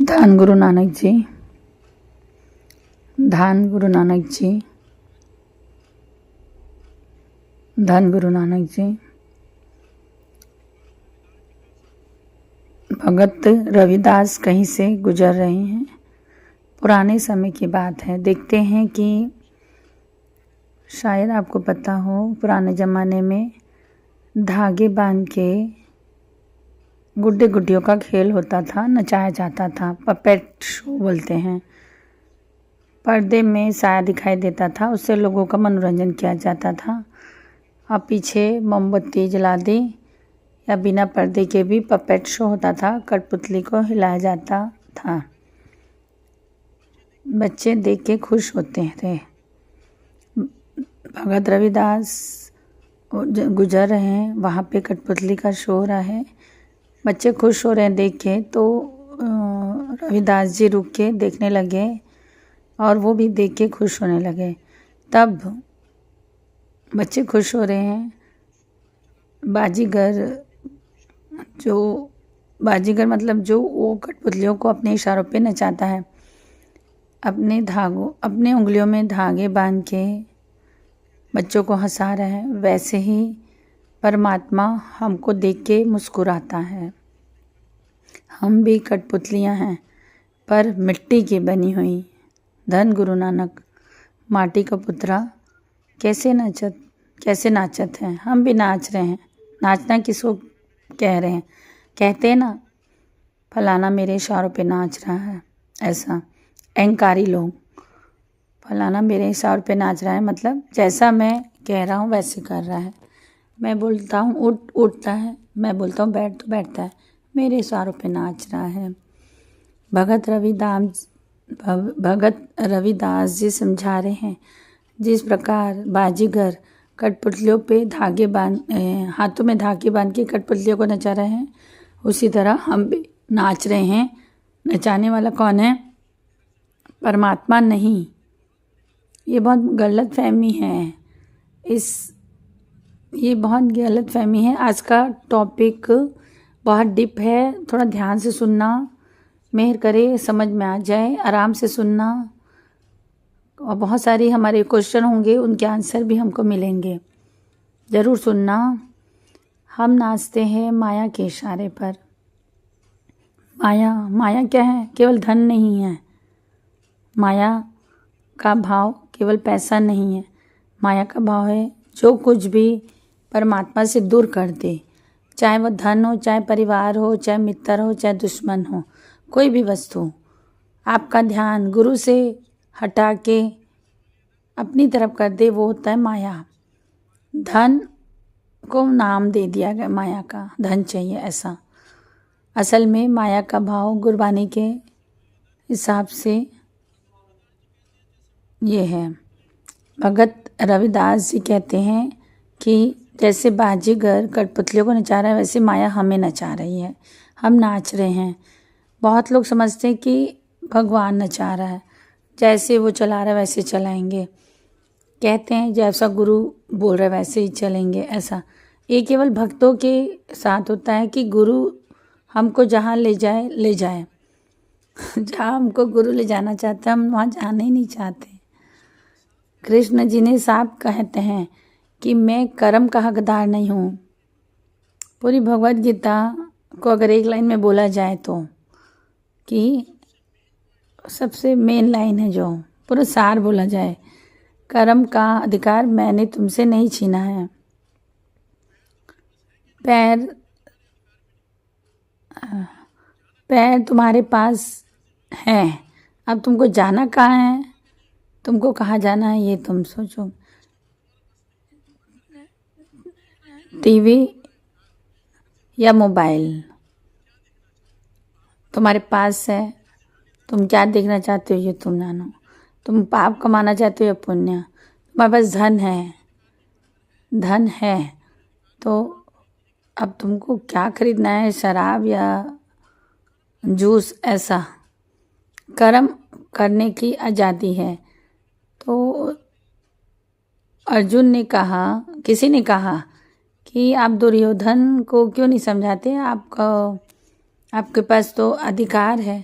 धन गुरु नानक जी, धन गुरु नानक जी, धन गुरु नानक जी। भगत रविदास कहीं से गुजर रहे हैं। पुराने समय की बात है। देखते हैं कि शायद आपको पता हो, पुराने ज़माने में धागे बांध के गुड्डे गुड्डियों का खेल होता था, नचाया जाता था। पपेट शो बोलते हैं। पर्दे में साया दिखाई देता था, उससे लोगों का मनोरंजन किया जाता था। अब पीछे मोमबत्ती जला दी या बिना पर्दे के भी पपेट शो होता था। कठपुतली को हिलाया जाता था। बच्चे देख के खुश होते थे। भगत रविदास गुजर रहे हैं, वहाँ पे कठपुतली का शो हो रहा है। बच्चे खुश हो रहे हैं देख के, तो रविदास जी रुक के देखने लगे और वो भी देख के खुश होने लगे। तब बच्चे खुश हो रहे हैं। बाजीगर मतलब जो वो कठपुतलियों को अपने इशारों पे नचाता है, अपने उंगलियों में धागे बांध के बच्चों को हंसा रहा है। वैसे ही परमात्मा हमको देख के मुस्कुराता है। हम भी कठपुतलियाँ हैं, पर मिट्टी की बनी हुई। धन गुरु नानक, माटी का पुत्रा कैसे नाचत हैं। हम भी नाच रहे हैं। नाचना किसको कह रहे हैं? कहते हैं ना, फलाना मेरे इशारों पे नाच रहा है। ऐसा अहंकारी लोग, फलाना मेरे इशारों पे नाच रहा है, मतलब जैसा मैं कह रहा हूँ वैसे कर रहा है। मैं बोलता हूँ उठता है, मैं बोलता हूँ बैठ तो बैठता है, मेरे इशारों पे नाच रहा है। भगत रविदास जी समझा रहे हैं, जिस प्रकार बाजीगर कठपुतलियों पे हाथों में धागे बांध के कठपुतलियों को नचा रहे हैं, उसी तरह हम भी नाच रहे हैं। नचाने वाला कौन है? परमात्मा नहीं। ये बहुत गलत फहमी है। ये बहुत गलत फहमी है। आज का टॉपिक बहुत डीप है, थोड़ा ध्यान से सुनना, मेहर करे समझ में आ जाए, आराम से सुनना। और बहुत सारी हमारे क्वेश्चन होंगे, उनके आंसर भी हमको मिलेंगे। ज़रूर सुनना। हम नाचते हैं माया के इशारे पर। माया क्या है? केवल धन नहीं है। माया का भाव केवल पैसा नहीं है। माया का भाव है जो कुछ भी परमात्मा से दूर कर दे, चाहे वो धन हो, चाहे परिवार हो, चाहे मित्र हो, चाहे दुश्मन हो, कोई भी वस्तु आपका ध्यान गुरु से हटा के अपनी तरफ कर दे, वो होता है माया। धन को नाम दे दिया गया माया का, धन चाहिए ऐसा। असल में माया का भाव गुरबानी के हिसाब से ये है। भगत रविदास जी कहते हैं कि जैसे बाजीगर कठपुतलियों को नचा रहा है, वैसे माया हमें नचा रही है। हम नाच रहे हैं। बहुत लोग समझते हैं कि भगवान नचा रहा है, जैसे वो चला रहा है वैसे चलाएंगे। कहते हैं जैसा गुरु बोल रहा है वैसे ही चलेंगे। ऐसा ये केवल भक्तों के साथ होता है कि गुरु हमको जहाँ ले जाए। जहाँ हमको गुरु ले जाना चाहते हैं, हम वहाँ जाना ही नहीं चाहते। कृष्ण जी ने साफ कहते हैं कि मैं कर्म का हकदार नहीं हूँ। पूरी भगवत गीता को अगर एक लाइन में बोला जाए तो, कि सबसे मेन लाइन है, जो पूरा सार बोला जाए, कर्म का अधिकार मैंने तुमसे नहीं छीना है। पैर तुम्हारे पास हैं, अब तुमको जाना कहाँ है, तुमको कहाँ जाना है ये तुम सोचो। टीवी या मोबाइल तुम्हारे पास है, तुम क्या देखना चाहते हो ये तुम जानो। तुम पाप कमाना चाहते हो या पुण्य। तुम्हारे पास धन है तो अब तुमको क्या खरीदना है, शराब या जूस। ऐसा कर्म करने की आज़ादी है। तो अर्जुन ने कहा, किसी ने कहा कि आप दुर्योधन को क्यों नहीं समझाते, आपके पास तो अधिकार है।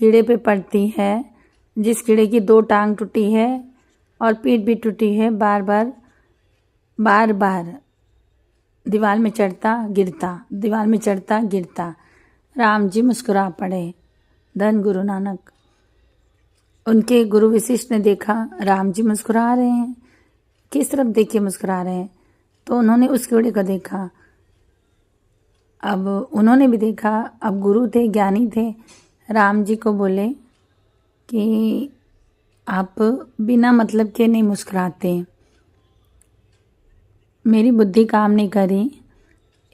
कीड़े पे पड़ती है, जिस कीड़े की 2 टांग टूटी है और पीठ भी टूटी है, बार बार दीवार में चढ़ता गिरता। राम जी मुस्कुरा पड़े। धन गुरु नानक। उनके गुरु वशिष्ठ ने देखा राम जी मुस्कुरा रहे हैं, किस तरफ देख के मुस्कुरा रहे हैं, तो उन्होंने उस कीड़े को देखा। अब उन्होंने भी देखा, अब गुरु थे, ज्ञानी थे, राम जी को बोले कि आप बिना मतलब के नहीं मुस्कुराते, मेरी बुद्धि काम नहीं करी।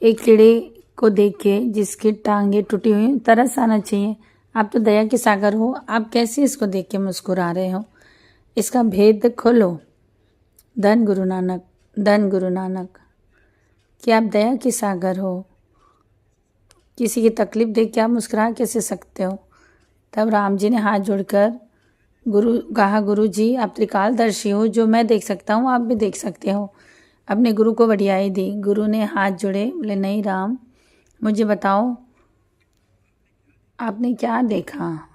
एक कीड़े को देख के जिसकी टांगे टूटी हुई, तरस आना चाहिए। आप तो दया के सागर हो, आप कैसे इसको देख के मुस्कुरा रहे हो? इसका भेद खोलो। धन गुरु नानक। कि आप दया के सागर हो, किसी की तकलीफ देख के आप मुस्कुरा कैसे सकते हो? तब राम जी ने हाथ जोड़कर गुरु जी आप त्रिकालदर्शी हो, जो मैं देख सकता हूँ आप भी देख सकते हो। अपने गुरु को बढ़ियाई दी। गुरु ने हाथ जोड़े, बोले नहीं राम, मुझे बताओ आपने क्या देखा?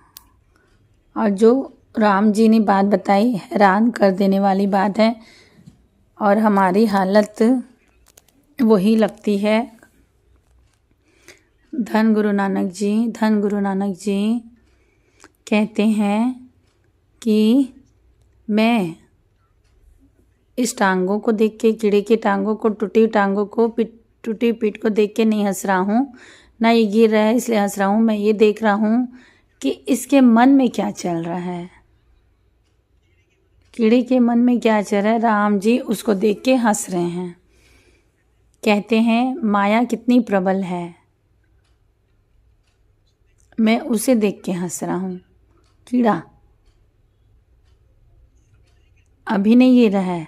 और जो राम जी ने बात बताई, हैरान कर देने वाली बात है, और हमारी हालत वही लगती है। धन गुरु नानक जी कहते हैं कि मैं इस टांगों को देख के, कीड़े की टांगों को, टूटी टांगों को, टूटी पीठ को देख के नहीं हंस रहा हूँ, ना ये गिर रहा है इसलिए हंस रहा हूँ। मैं ये देख रहा हूँ कि इसके मन में क्या चल रहा है, कीड़े के मन में क्या चल रहा है। राम जी उसको देख के हंस रहे हैं। कहते हैं माया कितनी प्रबल है, मैं उसे देख के हंस रहा हूँ। कीड़ा अभी नहीं गिरा है,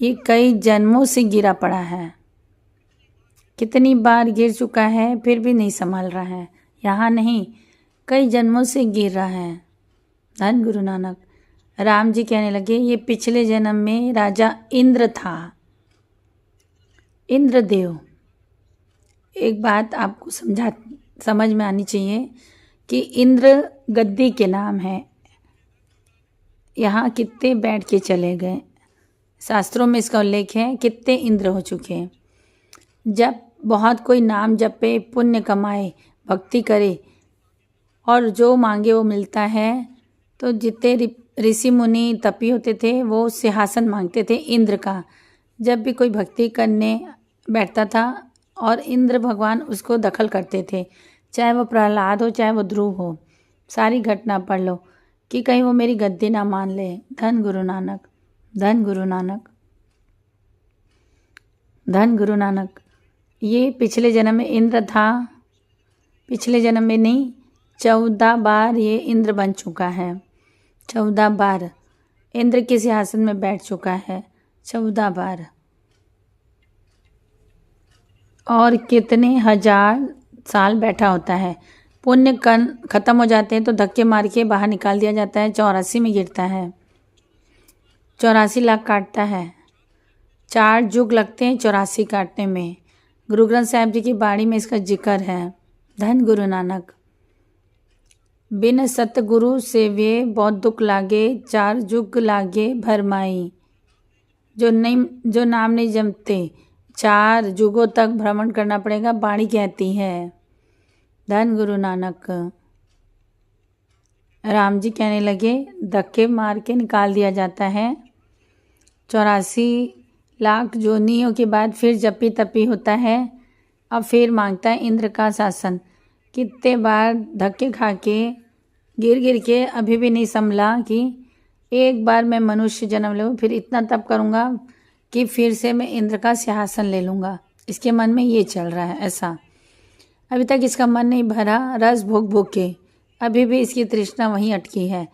ये कई जन्मों से गिरा पड़ा है, कितनी बार गिर चुका है फिर भी नहीं संभल रहा है। यहाँ नहीं, कई जन्मों से गिर रहा है। धन गुरु नानक। राम जी कहने लगे ये पिछले जन्म में राजा इंद्र था, इंद्रदेव। एक बात आपको समझ में आनी चाहिए कि इंद्र गद्दी के नाम है। यहाँ कितने बैठ के चले गए, शास्त्रों में इसका उल्लेख है, कितने इंद्र हो चुके हैं। जब बहुत कोई नाम जपे, पुण्य कमाए, भक्ति करे और जो मांगे वो मिलता है, तो जितने ऋषि मुनि तपी होते थे वो सिंहासन मांगते थे इंद्र का। जब भी कोई भक्ति करने बैठता था और इंद्र भगवान उसको दखल करते थे, चाहे वो प्रहलाद हो चाहे वो ध्रुव हो। सारी घटना पढ़ लो कि कहीं वो मेरी गद्दी ना मान ले। धन गुरु नानक। ये पिछले जन्म में इंद्र था, पिछले जन्म में नहीं, 14 बार ये इंद्र बन चुका है। 14 बार इंद्र के सिंहासन में बैठ चुका है, 14 बार। और कितने हजार साल बैठा होता है। पुण्य खत्म हो जाते हैं तो धक्के मार के बाहर निकाल दिया जाता है, 84 में गिरता है, 84 लाख काटता है। 4 युग लगते हैं 84 काटने में। गुरु ग्रंथ साहिब जी की बाणी में इसका जिक्र है। धन गुरु नानक। बिन सतगुरु सेव्ये बहुत दुख लागे, 4 युग लागे भरमाई। जो नाम नहीं जमते, 4 युगों तक भ्रमण करना पड़ेगा, बाणी कहती है। धन गुरु नानक। राम जी कहने लगे धक्के मार के निकाल दिया जाता है। 84 लाख जोनियों के बाद फिर जपी तपी होता है। अब फिर मांगता है इंद्र का शासन। कितने बार धक्के खा के गिर के अभी भी नहीं संभला कि एक बार मैं मनुष्य जन्म लूँ, फिर इतना तप करूँगा कि फिर से मैं इंद्र का सिंहासन ले लूँगा। इसके मन में ये चल रहा है ऐसा। अभी तक इसका मन नहीं भरा, रस भोग के अभी भी इसकी तृष्णा वहीं अटकी है।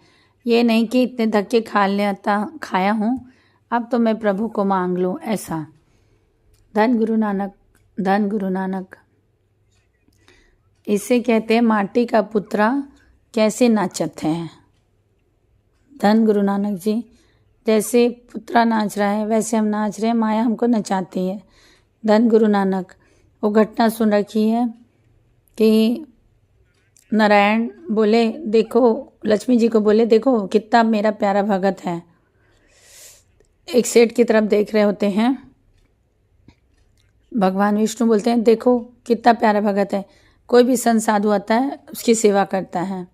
ये नहीं कि इतने धक्के खाया हूँ, अब तो मैं प्रभु को मांग लूँ, ऐसा। धन गुरु नानक। इसे कहते हैं माटी का पुत्रा कैसे नाचत है। धन गुरु नानक जी। जैसे पुत्रा नाच रहा है वैसे हम नाच रहे हैं, माया हमको नचाती है। धन गुरु नानक। वो घटना सुन रखी है कि नारायण बोले, देखो, लक्ष्मी जी को बोले, देखो कितना मेरा प्यारा भगत है। एक सेठ की तरफ देख रहे होते हैं। भगवान विष्णु बोलते हैं, देखो कितना प्यारा भगत है, कोई भी संत साधु आता है उसकी सेवा करता है।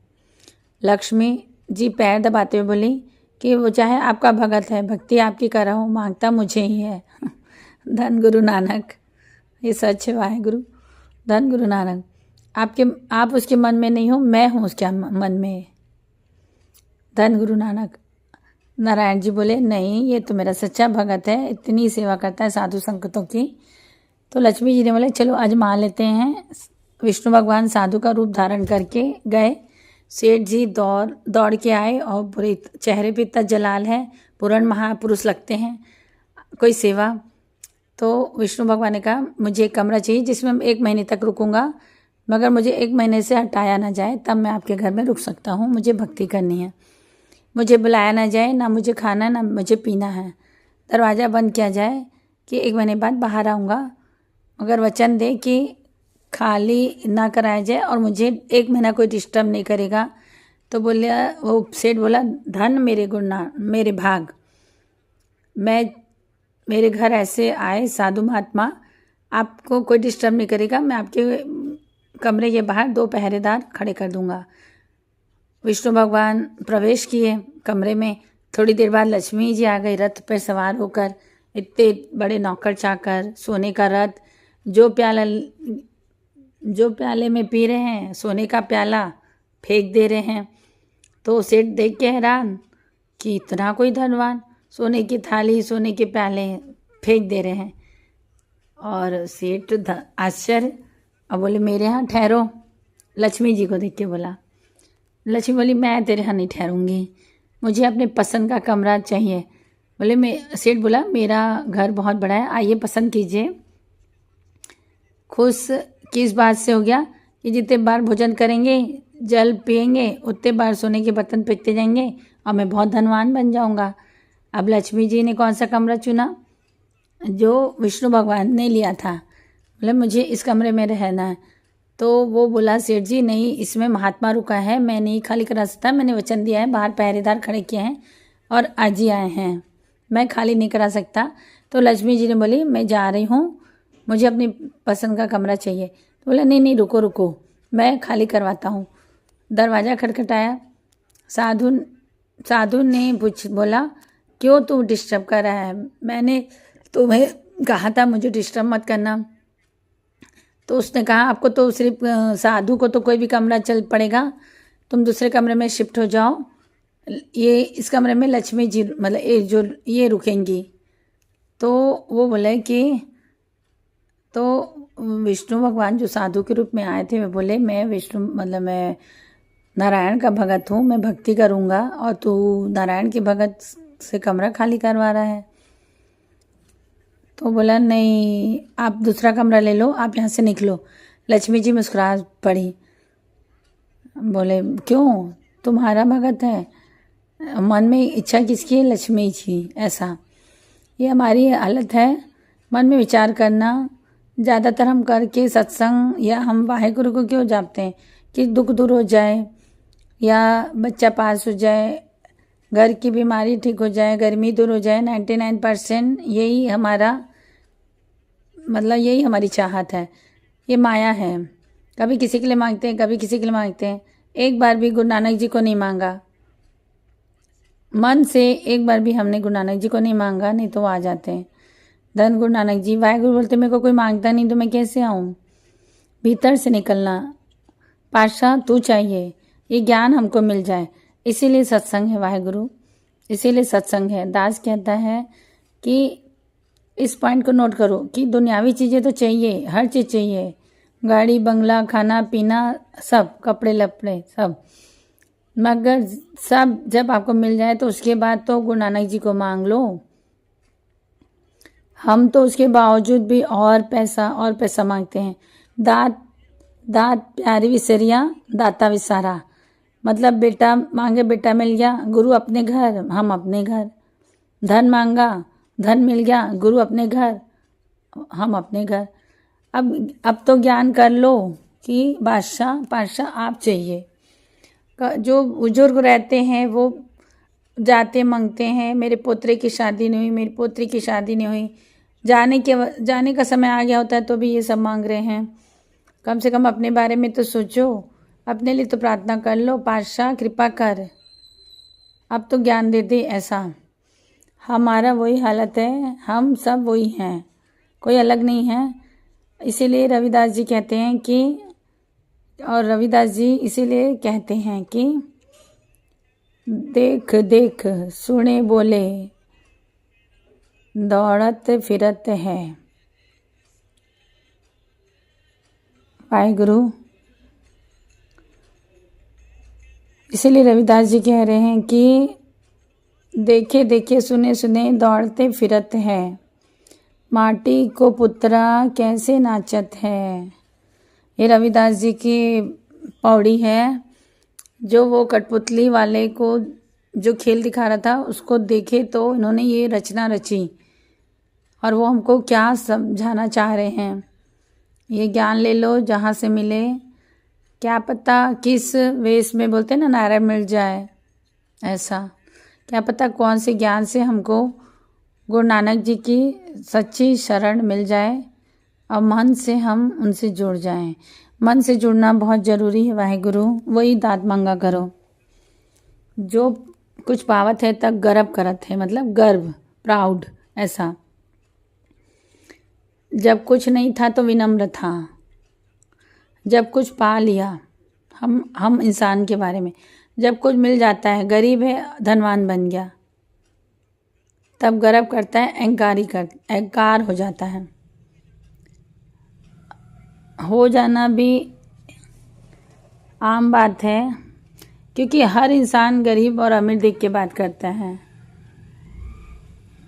लक्ष्मी जी पैर दबाते हुए बोली कि वो चाहे आपका भगत है, भक्ति आपकी कर रहा हूँ, मांगता मुझे ही है। धन गुरु नानक, ये सच है वाहेगुरु। धन गुरु नानक, आप उसके मन में नहीं हो, मैं हूँ उसके मन में। धन गुरु नानक। नारायण जी बोले, नहीं, ये तो मेरा सच्चा भगत है, इतनी सेवा करता है साधु संगतों की। तो लक्ष्मी जी ने बोले, चलो आजमा लेते हैं। विष्णु भगवान साधु का रूप धारण करके गए। सेठ जी दौड़ के आए और पूरे चेहरे पे इतना जलाल है, पूर्ण महापुरुष लगते हैं। कोई सेवा? तो विष्णु भगवान ने कहा, मुझे एक कमरा चाहिए जिसमें मैं 1 महीने तक रुकूंगा, मगर मुझे 1 महीने से हटाया ना जाए, तब मैं आपके घर में रुक सकता हूँ। मुझे भक्ति करनी है, मुझे बुलाया ना जाए, ना मुझे खाना ना मुझे पीना है। दरवाज़ा बंद किया जाए कि 1 महीने बाद बाहर आऊँगा, मगर वचन दे कि खाली ना कराया जाए और मुझे 1 महीना कोई डिस्टर्ब नहीं करेगा। तो बोलिया, वो सेठ बोला, धन मेरे गुणा मेरे भाग, मेरे घर ऐसे आए साधु महात्मा, आपको कोई डिस्टर्ब नहीं करेगा, मैं आपके कमरे के बाहर 2 पहरेदार खड़े कर दूंगा। विष्णु भगवान प्रवेश किए कमरे में। थोड़ी देर बाद लक्ष्मी जी आ गई रथ पर सवार होकर। इतने बड़े नौकर चाकर, सोने का रथ, जो प्याले में पी रहे हैं, सोने का प्याला फेंक दे रहे हैं। तो सेठ देख के हैरान कि इतना कोई धनवान, सोने की थाली, सोने के प्याले फेंक दे रहे हैं। और सेठ आश्चर्य, और बोले, मेरे यहाँ ठहरो। लक्ष्मी जी को देख के बोला। लक्ष्मी बोली, मैं तेरे यहाँ नहीं ठहरूंगी, मुझे अपने पसंद का कमरा चाहिए। बोले, सेठ बोला, मेरा घर बहुत बड़ा है, आइए पसंद कीजिए। खुश किस बात से हो गया कि जितने बार भोजन करेंगे, जल पिएंगे, उतने बार सोने के बर्तन फेंकते जाएंगे और मैं बहुत धनवान बन जाऊंगा। अब लक्ष्मी जी ने कौन सा कमरा चुना? जो विष्णु भगवान ने लिया था। बोले, मुझे इस कमरे में रहना है। तो वो बोला, सेठ जी नहीं, इसमें महात्मा रुका है, मैं नहीं खाली करा सकता, मैंने वचन दिया है, बाहर पहरेदार खड़े किए हैं और आज ही आए हैं, मैं खाली नहीं करा सकता। तो लक्ष्मी जी ने बोली, मैं जा रही हूँ, मुझे अपनी पसंद का कमरा चाहिए। तो बोला, नहीं, रुको, मैं खाली करवाता हूँ। दरवाज़ा खटखटाया। साधु ने बोला, क्यों तू डिस्टर्ब कर रहा है? मैंने तुम्हें कहा था मुझे डिस्टर्ब मत करना। तो उसने कहा, आपको तो सिर्फ साधु को तो कोई भी कमरा चल पड़ेगा, तुम दूसरे कमरे में शिफ्ट हो जाओ, ये इस कमरे में लक्ष्मी जी मतलब ये रुकेंगी। तो वो बोले कि, तो विष्णु भगवान जो साधु के रूप में आए थे, वे बोले, मैं नारायण का भगत हूँ, मैं भक्ति करूँगा और तू नारायण के भगत से कमरा खाली करवा रहा है। तो बोला, नहीं, आप दूसरा कमरा ले लो, आप यहाँ से निकलो। लक्ष्मी जी मुस्कुरा पड़ी। बोले, क्यों? तुम्हारा भगत है, मन में इच्छा किसकी है? लक्ष्मी जी। ऐसा ये हमारी हालत है, मन में विचार करना। ज़्यादातर हम करके सत्संग या हम वाहेगुरु को क्यों जापते हैं कि दुख दूर हो जाए, या बच्चा पास हो जाए, घर की बीमारी ठीक हो जाए, गर्मी दूर हो जाए। 99% यही हमारी चाहत है, ये माया है। कभी किसी के लिए मांगते हैं, कभी किसी के लिए मांगते हैं। एक बार भी गुरु नानक जी को नहीं मांगा मन से, एक बार भी हमने गुरु नानक जी को नहीं मांगा, नहीं तो वो आ जाते हैं। धन गुरु नानक जी। वाहेगुरु बोलते, मेरे को कोई मांगता नहीं तो मैं कैसे आऊँ? भीतर से निकलना। पातशाह तू चाहिए, ये ज्ञान हमको मिल जाए, इसीलिए सत्संग है वाहेगुरु, इसीलिए सत्संग है। दास कहता है कि इस पॉइंट को नोट करो कि दुनियावी चीज़ें तो चाहिए, हर चीज़ चाहिए, गाड़ी बंगला, खाना पीना, सब, कपड़े लपड़े सब, मगर सब जब आपको मिल जाए तो उसके बाद तो गुरु नानक जी को मांग लो। हम तो उसके बावजूद भी और पैसा मांगते हैं। दात प्यारी विसरिया, दाता विसारा। मतलब बेटा मांगे बेटा मिल गया, गुरु अपने घर, हम अपने घर। धन मांगा, धन मिल गया, गुरु अपने घर, हम अपने घर। अब तो ज्ञान कर लो, कि बादशाह आप चाहिए। जो बुजुर्ग रहते हैं वो जाते मांगते हैं, मेरे पोतरे की शादी नहीं हुई, मेरी पोतरी की शादी नहीं हुई, जाने का समय आ गया होता है तो भी ये सब मांग रहे हैं। कम से कम अपने बारे में तो सोचो, अपने लिए तो प्रार्थना कर लो, पातशाह कृपा कर, अब तो ज्ञान दे दे। ऐसा हमारा वही हालत है, हम सब वही हैं, कोई अलग नहीं है। इसीलिए रविदास जी कहते हैं कि देख देख सुने बोले दौड़त फिरत है। वाहिगुरु। इसीलिए रविदास जी कह रहे हैं कि देखे देखे सुने सुने दौड़ते फिरत है, माटी को पुत्रा कैसे नाचत है। ये रविदास जी की पौड़ी है। जो वो कठपुतली वाले को जो खेल दिखा रहा था उसको देखे तो इन्होंने ये रचना रची, और वो हमको क्या समझाना चाह रहे हैं। ये ज्ञान ले लो जहाँ से मिले, क्या पता किस वेश में, बोलते ना नारायण मिल जाए, ऐसा क्या पता कौन से ज्ञान से हमको गुरु नानक जी की सच्ची शरण मिल जाए और मन से हम उनसे जुड़ जाएं। मन से जुड़ना बहुत ज़रूरी है। वाहिगुरु वही दात मांगा करो। जो कुछ पावत है तब गर्व करत है, मतलब गर्व, प्राउड, ऐसा। जब कुछ नहीं था तो विनम्र था, जब कुछ पा लिया, हम इंसान के बारे में, जब कुछ मिल जाता है, गरीब है धनवान बन गया, तब गर्व करता है, अहंकार हो जाता है। हो जाना भी आम बात है, क्योंकि हर इंसान गरीब और अमीर देख के बात करता है।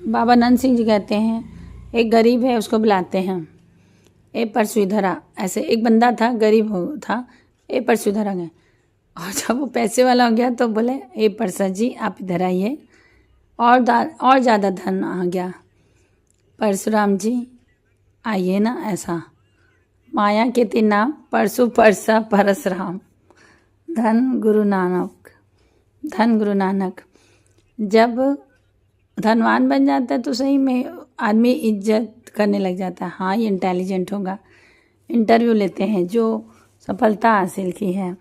बाबा नंद सिंह जी कहते हैं, एक गरीब है उसको बुलाते हैं, ए परसों इधर आ। ऐसे एक बंदा था, गरीब था, ए परसों इधर आ गए, और जब वो पैसे वाला हो गया तो बोले, ए परसा जी आप इधर आइए, और ज़्यादा धन आ गया, परशुराम जी आइए ना, ऐसा। माया के तीन नाम, परसु परसा परसराम। धन गुरु नानक। जब धनवान बन जाता है तो सही में आदमी इज्जत करने लग जाता है। हाँ ये इंटेलिजेंट होगा, इंटरव्यू लेते हैं जो सफलता हासिल की है,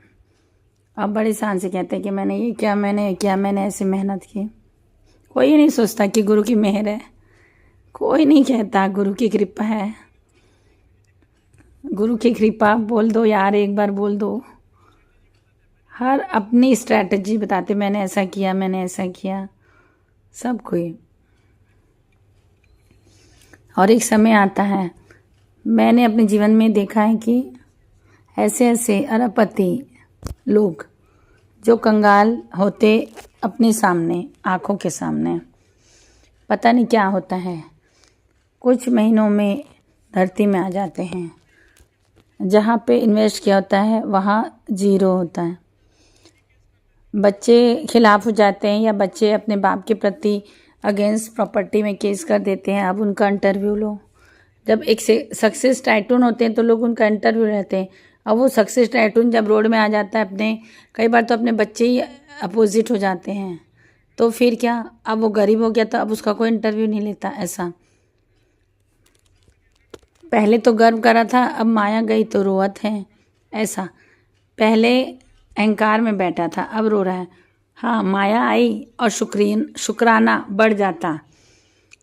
अब बड़े शान से कहते हैं कि मैंने ये किया, मैंने ऐसी मेहनत की। कोई नहीं सोचता कि गुरु की मेहर है, कोई नहीं कहता गुरु की कृपा है। गुरु की कृपा बोल दो यार, एक बार बोल दो। हर अपनी स्ट्रैटेजी बताते, मैंने ऐसा किया, सब कोई। और एक समय आता है, मैंने अपने जीवन में देखा है कि ऐसे अरबपति लोग जो कंगाल होते अपने सामने, आँखों के सामने, पता नहीं क्या होता है, कुछ महीनों में धरती में आ जाते हैं। जहाँ पे इन्वेस्ट किया होता है वहाँ जीरो होता है। बच्चे खिलाफ हो जाते हैं, या बच्चे अपने बाप के प्रति अगेंस्ट प्रॉपर्टी में केस कर देते हैं। अब उनका इंटरव्यू लो। जब एक सक्सेस टाइटून होते हैं तो लोग उनका इंटरव्यू रहते हैं। अब वो सक्सेस टाइटून जब रोड में आ जाता है, कई बार तो अपने बच्चे ही अपोजिट हो जाते हैं, तो फिर क्या, अब वो गरीब हो गया तो अब उसका कोई इंटरव्यू नहीं लेता। ऐसा पहले तो गर्व करा था, अब माया गई तो रोवत है। ऐसा पहले अहंकार में बैठा था, अब रो रहा है। हाँ माया आई और शुक्राना बढ़ जाता।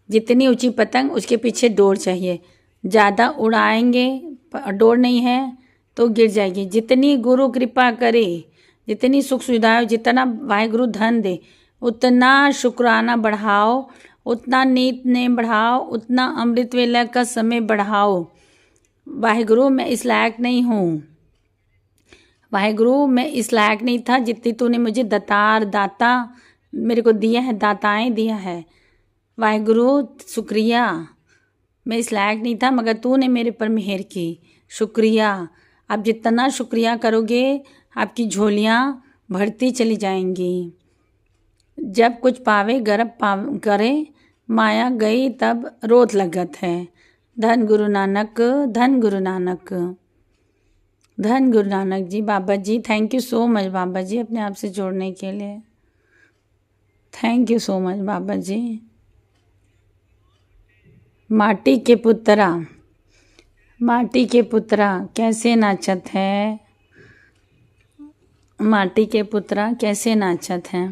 जितनी ऊंची पतंग उसके पीछे डोर चाहिए, ज़्यादा उड़ाएंगे डोर नहीं है तो गिर जाएगी। जितनी गुरु कृपा करे, जितनी सुख सुविधाएं, जितना वाहिगुरु धन दे, उतना शुक्राना बढ़ाओ, उतना नीत नेम बढ़ाओ, उतना अमृत वेला का समय बढ़ाओ। वाहिगुरु मैं इस लायक नहीं हूँ, वाहिगुरु मैं इस लायक नहीं था जितनी तूने मुझे दाता मेरे को दिया है, दाताएं दिया है। वाहिगुरु शुक्रिया, मैं इस लायक नहीं था मगर तूने मेरे पर मेहर की, शुक्रिया। आप जितना शुक्रिया करोगे आपकी झोलियाँ भरती चली जाएंगी। जब कुछ पावे गर्व करे, माया गई तब रोत लगत है। धन गुरु नानक, धन गुरु नानक। धन गुरु नानक जी। बाबा जी थैंक यू सो मच बाबा जी अपने आप से जोड़ने के लिए। थैंक यू सो मच बाबा जी। माटी के पुत्रा, माटी के पुत्रा कैसे नाचत है, माटी के पुत्रा कैसे नाचत है।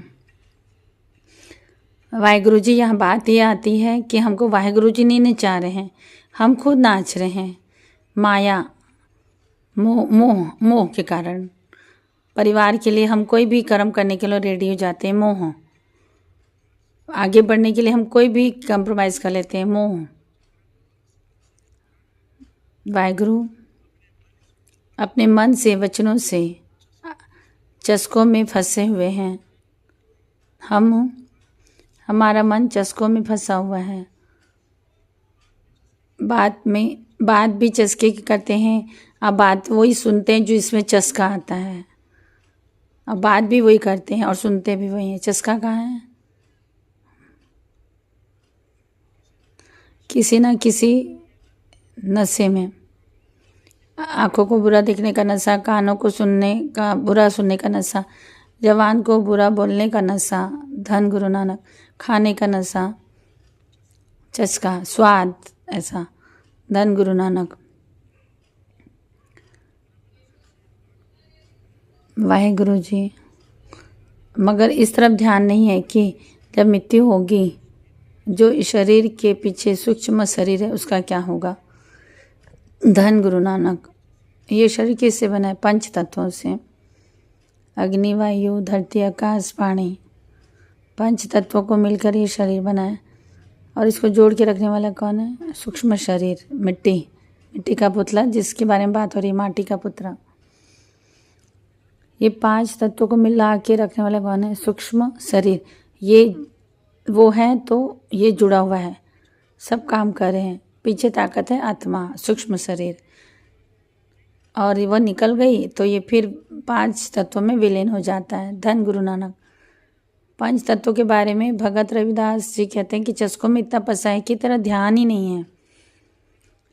वाहेगुरु जी, यहाँ बात ये आती है कि हमको वाहेगुरु जी नहीं नचा रहे हैं, हम खुद नाच रहे हैं। माया, मोह मोह मोह के कारण परिवार के लिए हम कोई भी कर्म करने के लिए रेडी हो जाते हैं। मोह, आगे बढ़ने के लिए हम कोई भी कंप्रोमाइज कर लेते हैं। मोह। वाहेगुरु अपने मन से वचनों से चस्कों में फंसे हुए हैं। हमारा मन चस्कों में फंसा हुआ है। बात भी चस्के की करते हैं। अब बात वही सुनते हैं जो इसमें चस्का आता है। अब बात भी वही करते हैं और सुनते भी वही हैं। चस्का कहाँ है? किसी ना किसी नशे में। आँखों को बुरा देखने का नशा, कानों को सुनने का, बुरा सुनने का नशा, जवान को बुरा बोलने का नशा, धन गुरु नानक, खाने का नशा, चस्का, स्वाद, ऐसा धन गुरु नानक। वाहेगुरु जी, मगर इस तरफ ध्यान नहीं है कि जब मृत्यु होगी, जो शरीर के पीछे सूक्ष्म शरीर है उसका क्या होगा। धन गुरु नानक। ये शरीर किससे बना है? पंच तत्वों से। अग्नि, वायु, धरती, आकाश, पानी, पंच तत्वों को मिलकर ये शरीर बना है। और इसको जोड़ के रखने वाला कौन है? सूक्ष्म शरीर, मिट्टी, मिट्टी का पुतला, जिसके बारे में बात हो रही है, माटी का पुतला। ये पांच तत्वों को मिला के रखने वाला कौन है? सूक्ष्म शरीर। ये वो है तो ये जुड़ा हुआ है, सब काम कर रहे हैं। पीछे ताकत है आत्मा, सूक्ष्म शरीर, और वह निकल गई तो ये फिर पांच तत्वों में विलीन हो जाता है। धन गुरु नानक। पंच तत्वों के बारे में भगत रविदास जी कहते हैं कि चस्कों में इतना फंसा है कि तेरा ध्यान ही नहीं है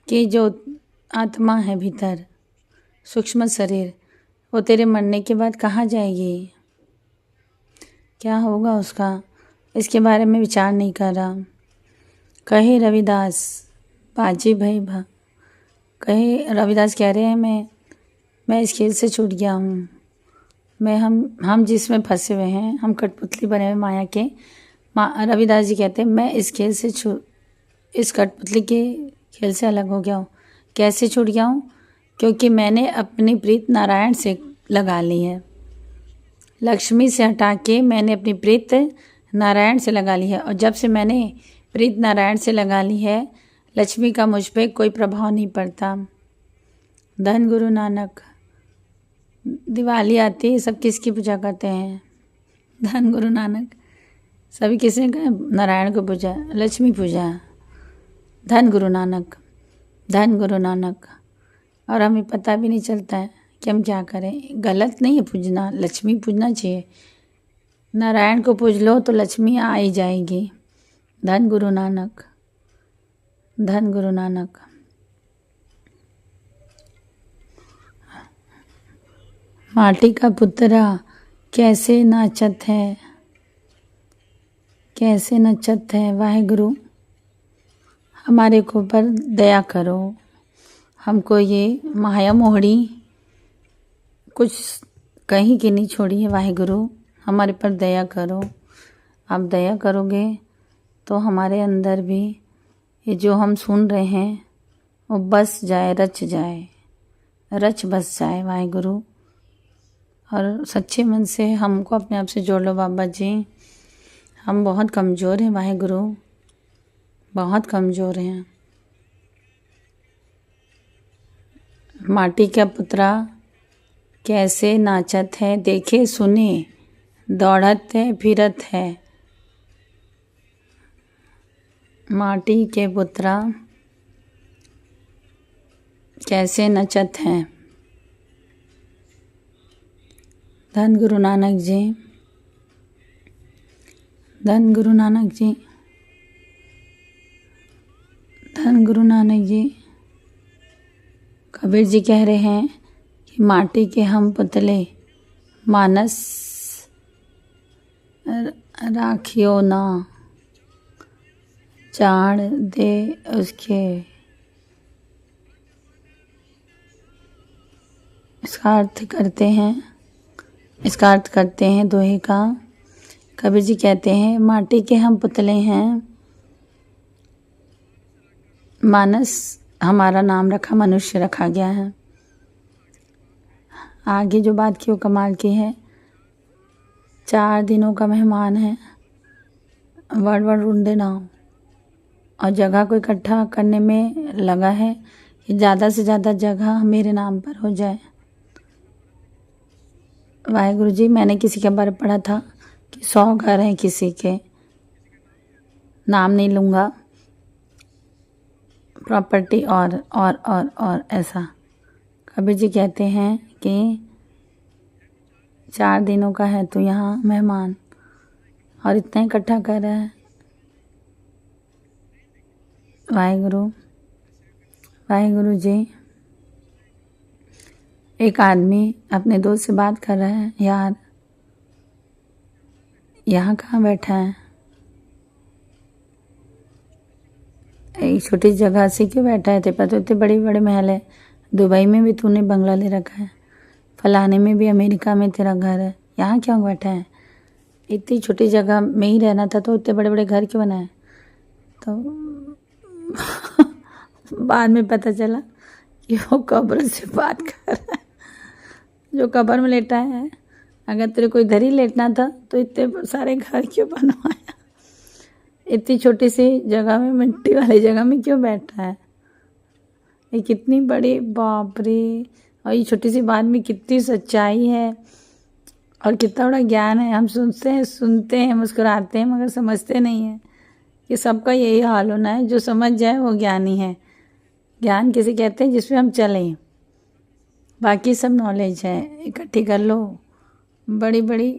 कि जो आत्मा है भीतर, सूक्ष्म शरीर, वो तेरे मरने के बाद कहाँ जाएगी, क्या होगा उसका, इसके बारे में विचार नहीं कर रहा। कहे रविदास, बाजी भाई कहे रविदास कह रहे हैं मैं इस खेल से छूट गया हूँ। हम जिसमें फंसे हुए हैं, हम कठपुतली बने हुए माया के। रविदास जी कहते हैं मैं इस खेल से इस कठपुतली के खेल से अलग हो गया हूँ। कैसे छूट गया हूँ? क्योंकि मैंने अपनी प्रीत नारायण से लगा ली है। लक्ष्मी से हटा के मैंने अपनी प्रीत नारायण से लगा ली है। और जब से मैंने प्रीत नारायण से लगा ली है, लक्ष्मी का मुझ पे कोई प्रभाव नहीं पड़ता। धन गुरु नानक। दिवाली आती है, सब किसकी पूजा करते हैं? धन गुरु नानक। सभी किसने कहा? नारायण को पूजा, लक्ष्मी पूजा। धन गुरु नानक, धन गुरु नानक। और हमें पता भी नहीं चलता है कि हम क्या करें। गलत नहीं है पूजना, लक्ष्मी पूजना चाहिए। नारायण को पूज लो तो लक्ष्मी आ ही जाएगी। धन गुरु नानक, धन गुरु नानक। माटी का पुतरा कैसे नाचत है, कैसे नचत है। वाहेगुरु हमारे को ऊपर दया करो। हमको ये माया मोहड़ी कुछ कहीं की नहीं छोड़ी है। वाहेगुरु हमारे पर दया करो। आप दया करोगे तो हमारे अंदर भी ये जो हम सुन रहे हैं वो बस जाए, रच जाए, रच बस जाए। वाहेगुरु और सच्चे मन से हमको अपने आप से जोड़ लो बाबा जी। हम बहुत कमज़ोर हैं वाहेगुरु, बहुत कमज़ोर हैं। माटी का पुतरा कैसे नाचत है, देखे सुने दौड़त है फिरत है। माटी के पुतरा कैसे नचत है। धन गुरु नानक जी, धन गुरु नानक जी, धन गुरु नानक जी। कबीर जी कह रहे हैं कि कि माटी के हम पुतले मानस राखियो ना, चाड़ दे उसके। इसका अर्थ करते हैं दोहे का। कबीर जी कहते हैं माटी के हम पुतले हैं, मानस हमारा नाम रखा, मनुष्य रखा गया है। आगे जो बात की वो कमाल की है। 4 दिनों का मेहमान है, वर्ड ढूंढे ना हो, और जगह को इकट्ठा करने में लगा है कि ज़्यादा से ज़्यादा जगह मेरे नाम पर हो जाए। वाहेगुरु जी, मैंने किसी के बारे में पढ़ा था कि 100 घर हैं किसी के, नाम नहीं लूँगा, प्रॉपर्टी और ऐसा। कबीर जी कहते हैं कि 4 दिनों का है तो यहाँ मेहमान, और इतना इकट्ठा कर रहा है। वाहेगुरु जी। एक आदमी अपने दोस्त से बात कर रहा है, यार यहाँ कहाँ बैठा है, एक छोटी जगह से क्यों बैठा है, तेरे पास तो इतने बड़े बड़े महल है, दुबई में भी तूने बंगला ले रखा है, फलाने में भी, अमेरिका में तेरा घर है, यहाँ क्यों बैठा है, इतनी छोटी जगह में ही रहना था तो इतने बड़े बड़े घर क्यों बनाए। तो बाद में पता चला कि वो कब्र से बात कर रहा है, जो कब्र में लेटा है। अगर तेरे को इधर ही लेटना था तो इतने सारे घर क्यों बनवाया, इतनी छोटी सी जगह में, मिट्टी वाली जगह में क्यों बैठा है। ये कितनी बड़ी, बाप रे, और ये छोटी सी बात में कितनी सच्चाई है और कितना बड़ा ज्ञान है। हम सुनते हैं, मुस्कुराते हैं, मगर समझते नहीं हैं कि सबका यही हाल होना है। जो समझ जाए वो ज्ञानी है। ज्ञान किसे कहते हैं, जिसमें हम चलें, बाकी सब नॉलेज है, इकट्ठी कर लो, बड़ी बड़ी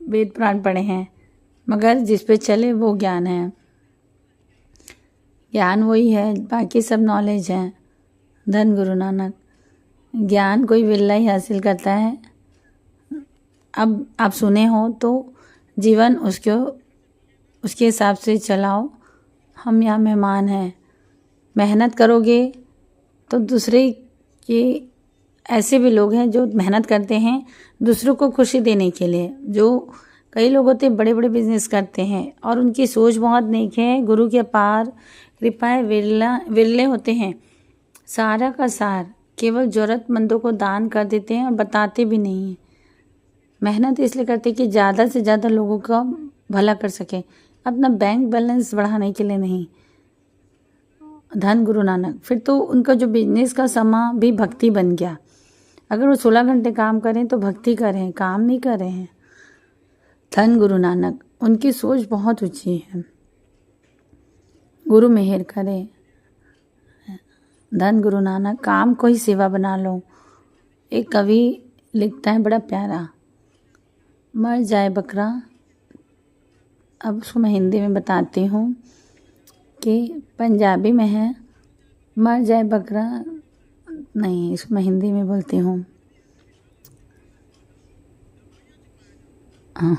वेद पुराण पढ़े हैं, मगर जिस पे चले वो ज्ञान है। ज्ञान वही है, बाकी सब नॉलेज है। धन गुरु नानक। ज्ञान कोई विरला ही हासिल करता है। अब आप सुने हो तो जीवन उसके हिसाब से चलाओ। हम यहाँ मेहमान हैं, मेहनत करोगे तो दूसरे के, ऐसे भी लोग हैं जो मेहनत करते हैं दूसरों को खुशी देने के लिए। जो कई लोग होते हैं बड़े बड़े बिजनेस करते हैं और उनकी सोच बहुत नेक है, गुरु की अपार कृपाएं विरले होते हैं। सारा का सार केवल ज़रूरतमंदों को दान कर देते हैं और बताते भी नहीं हैं। मेहनत इसलिए करते हैं कि ज़्यादा से ज़्यादा लोगों का भला कर सके, अपना बैंक बैलेंस बढ़ाने के लिए नहीं। धन गुरु नानक। फिर तो उनका जो बिजनेस का समय भी भक्ति बन गया। अगर वो 16 घंटे काम करें तो भक्ति करें, काम नहीं कर रहे हैं। धन गुरु नानक। उनकी सोच बहुत ऊंची है। गुरु मेहर करे। धन गुरु नानक। काम को ही सेवा बना लो। एक कवि लिखता है बड़ा प्यारा, मर जाए बकरा। अब उसको मैं हिंदी में बताती हूँ कि पंजाबी में है, मर जाए बकरा, नहीं इसको मैं हिंदी में बोलती हूँ। हाँ,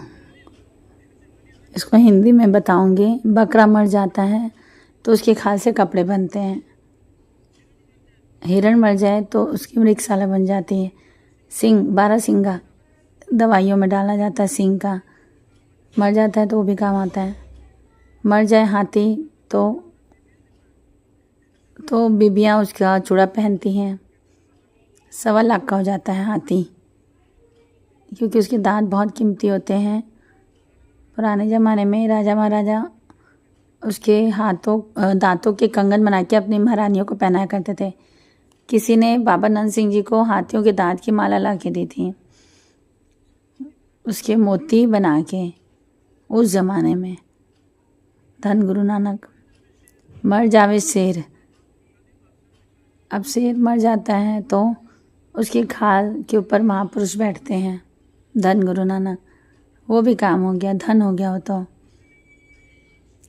इसको हिंदी में बताऊंगी। बकरा मर जाता है तो उसके खाल से कपड़े बनते हैं। हिरण मर जाए तो उसकी मृगशाला बन जाती है। सिंह, 12 सिंगा दवाइयों में डाला जाता है, सिंह का मर जाता है तो वो भी काम आता है। मर जाए हाथी तो बीबियाँ उसका चूड़ा पहनती हैं। 1.25 लाख का हो जाता है हाथी, क्योंकि उसके दांत बहुत कीमती होते हैं। पुराने ज़माने में राजा महाराजा उसके दांतों के कंगन बना के अपनी महारानियों को पहनाया करते थे। किसी ने बाबा नंद सिंह जी को हाथियों के दांत की माला ला के दी थी, उसके मोती बना के, उस ज़माने में। धन गुरु नानक। मर जावे शेर। अब शेर मर जाता है तो उसकी खाल के ऊपर महापुरुष बैठते हैं। धन गुरु नानक। वो भी काम हो गया, धन हो गया वो तो।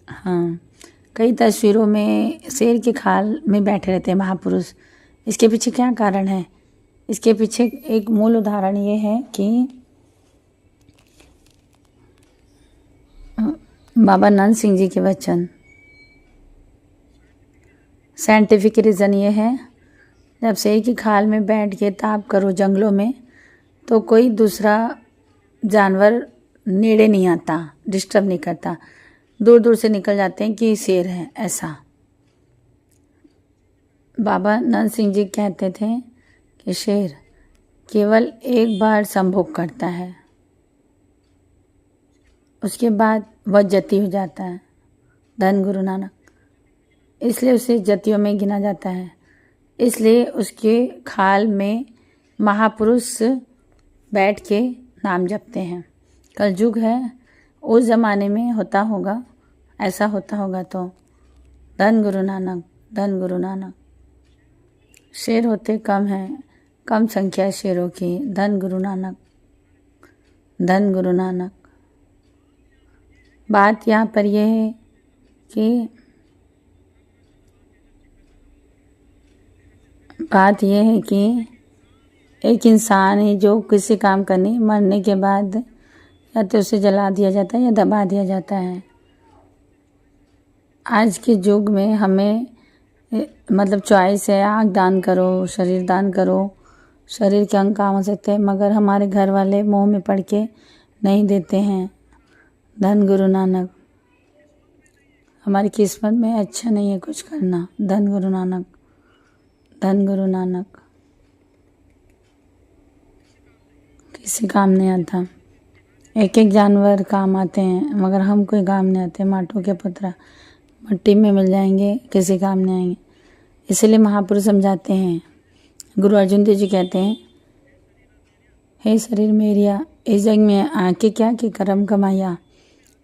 हाँ, कई तस्वीरों में शेर की खाल में बैठे रहते हैं महापुरुष। इसके पीछे क्या कारण है इसके पीछे एक मूल उदाहरण ये है कि बाबा नंद सिंह जी के वचन। साइंटिफिक रीज़न ये है, जब शेर की खाल में बैठ के ताप करो जंगलों में तो कोई दूसरा जानवर नेड़े नहीं आता, डिस्टर्ब नहीं करता, दूर दूर से निकल जाते हैं कि शेर है। ऐसा बाबा नंद सिंह जी कहते थे कि शेर केवल एक बार संभोग करता है, उसके बाद वह जति हो जाता है। धन गुरु नानक, इसलिए उसे जतियों में गिना जाता है। इसलिए उसके खाल में महापुरुष बैठ के नाम जपते हैं। कलयुग है, उस ज़माने में होता होगा, ऐसा होता होगा तो धन गुरु नानक, धन गुरु नानक। शेर होते कम हैं, कम संख्या शेरों की। धन गुरु नानक, धन गुरु नानक। बात यहाँ पर यह है कि एक इंसान है जो किसी काम करने मरने के बाद या तो उसे जला दिया जाता है या दबा दिया जाता है। आज के युग में हमें मतलब चॉइस है, आँख दान करो, शरीर दान करो, शरीर के अंग काम हो सकते हैं, मगर हमारे घर वाले मोह में पड़ के नहीं देते हैं। धन गुरु नानक, हमारी किस्मत में अच्छा नहीं है कुछ करना। धन गुरु नानक, धन गुरु नानक। किसी काम नहीं आता। एक एक जानवर काम आते हैं मगर हम कोई काम नहीं आते। माटों के पुत्रा मट्टी में मिल जाएंगे, किसी काम नहीं आएंगे। इसलिए महापुरुष समझाते हैं। गुरु अर्जुन देव जी कहते हैं, हे शरीर मेरिया, इस जग में आके क्या के कर्म कमाया।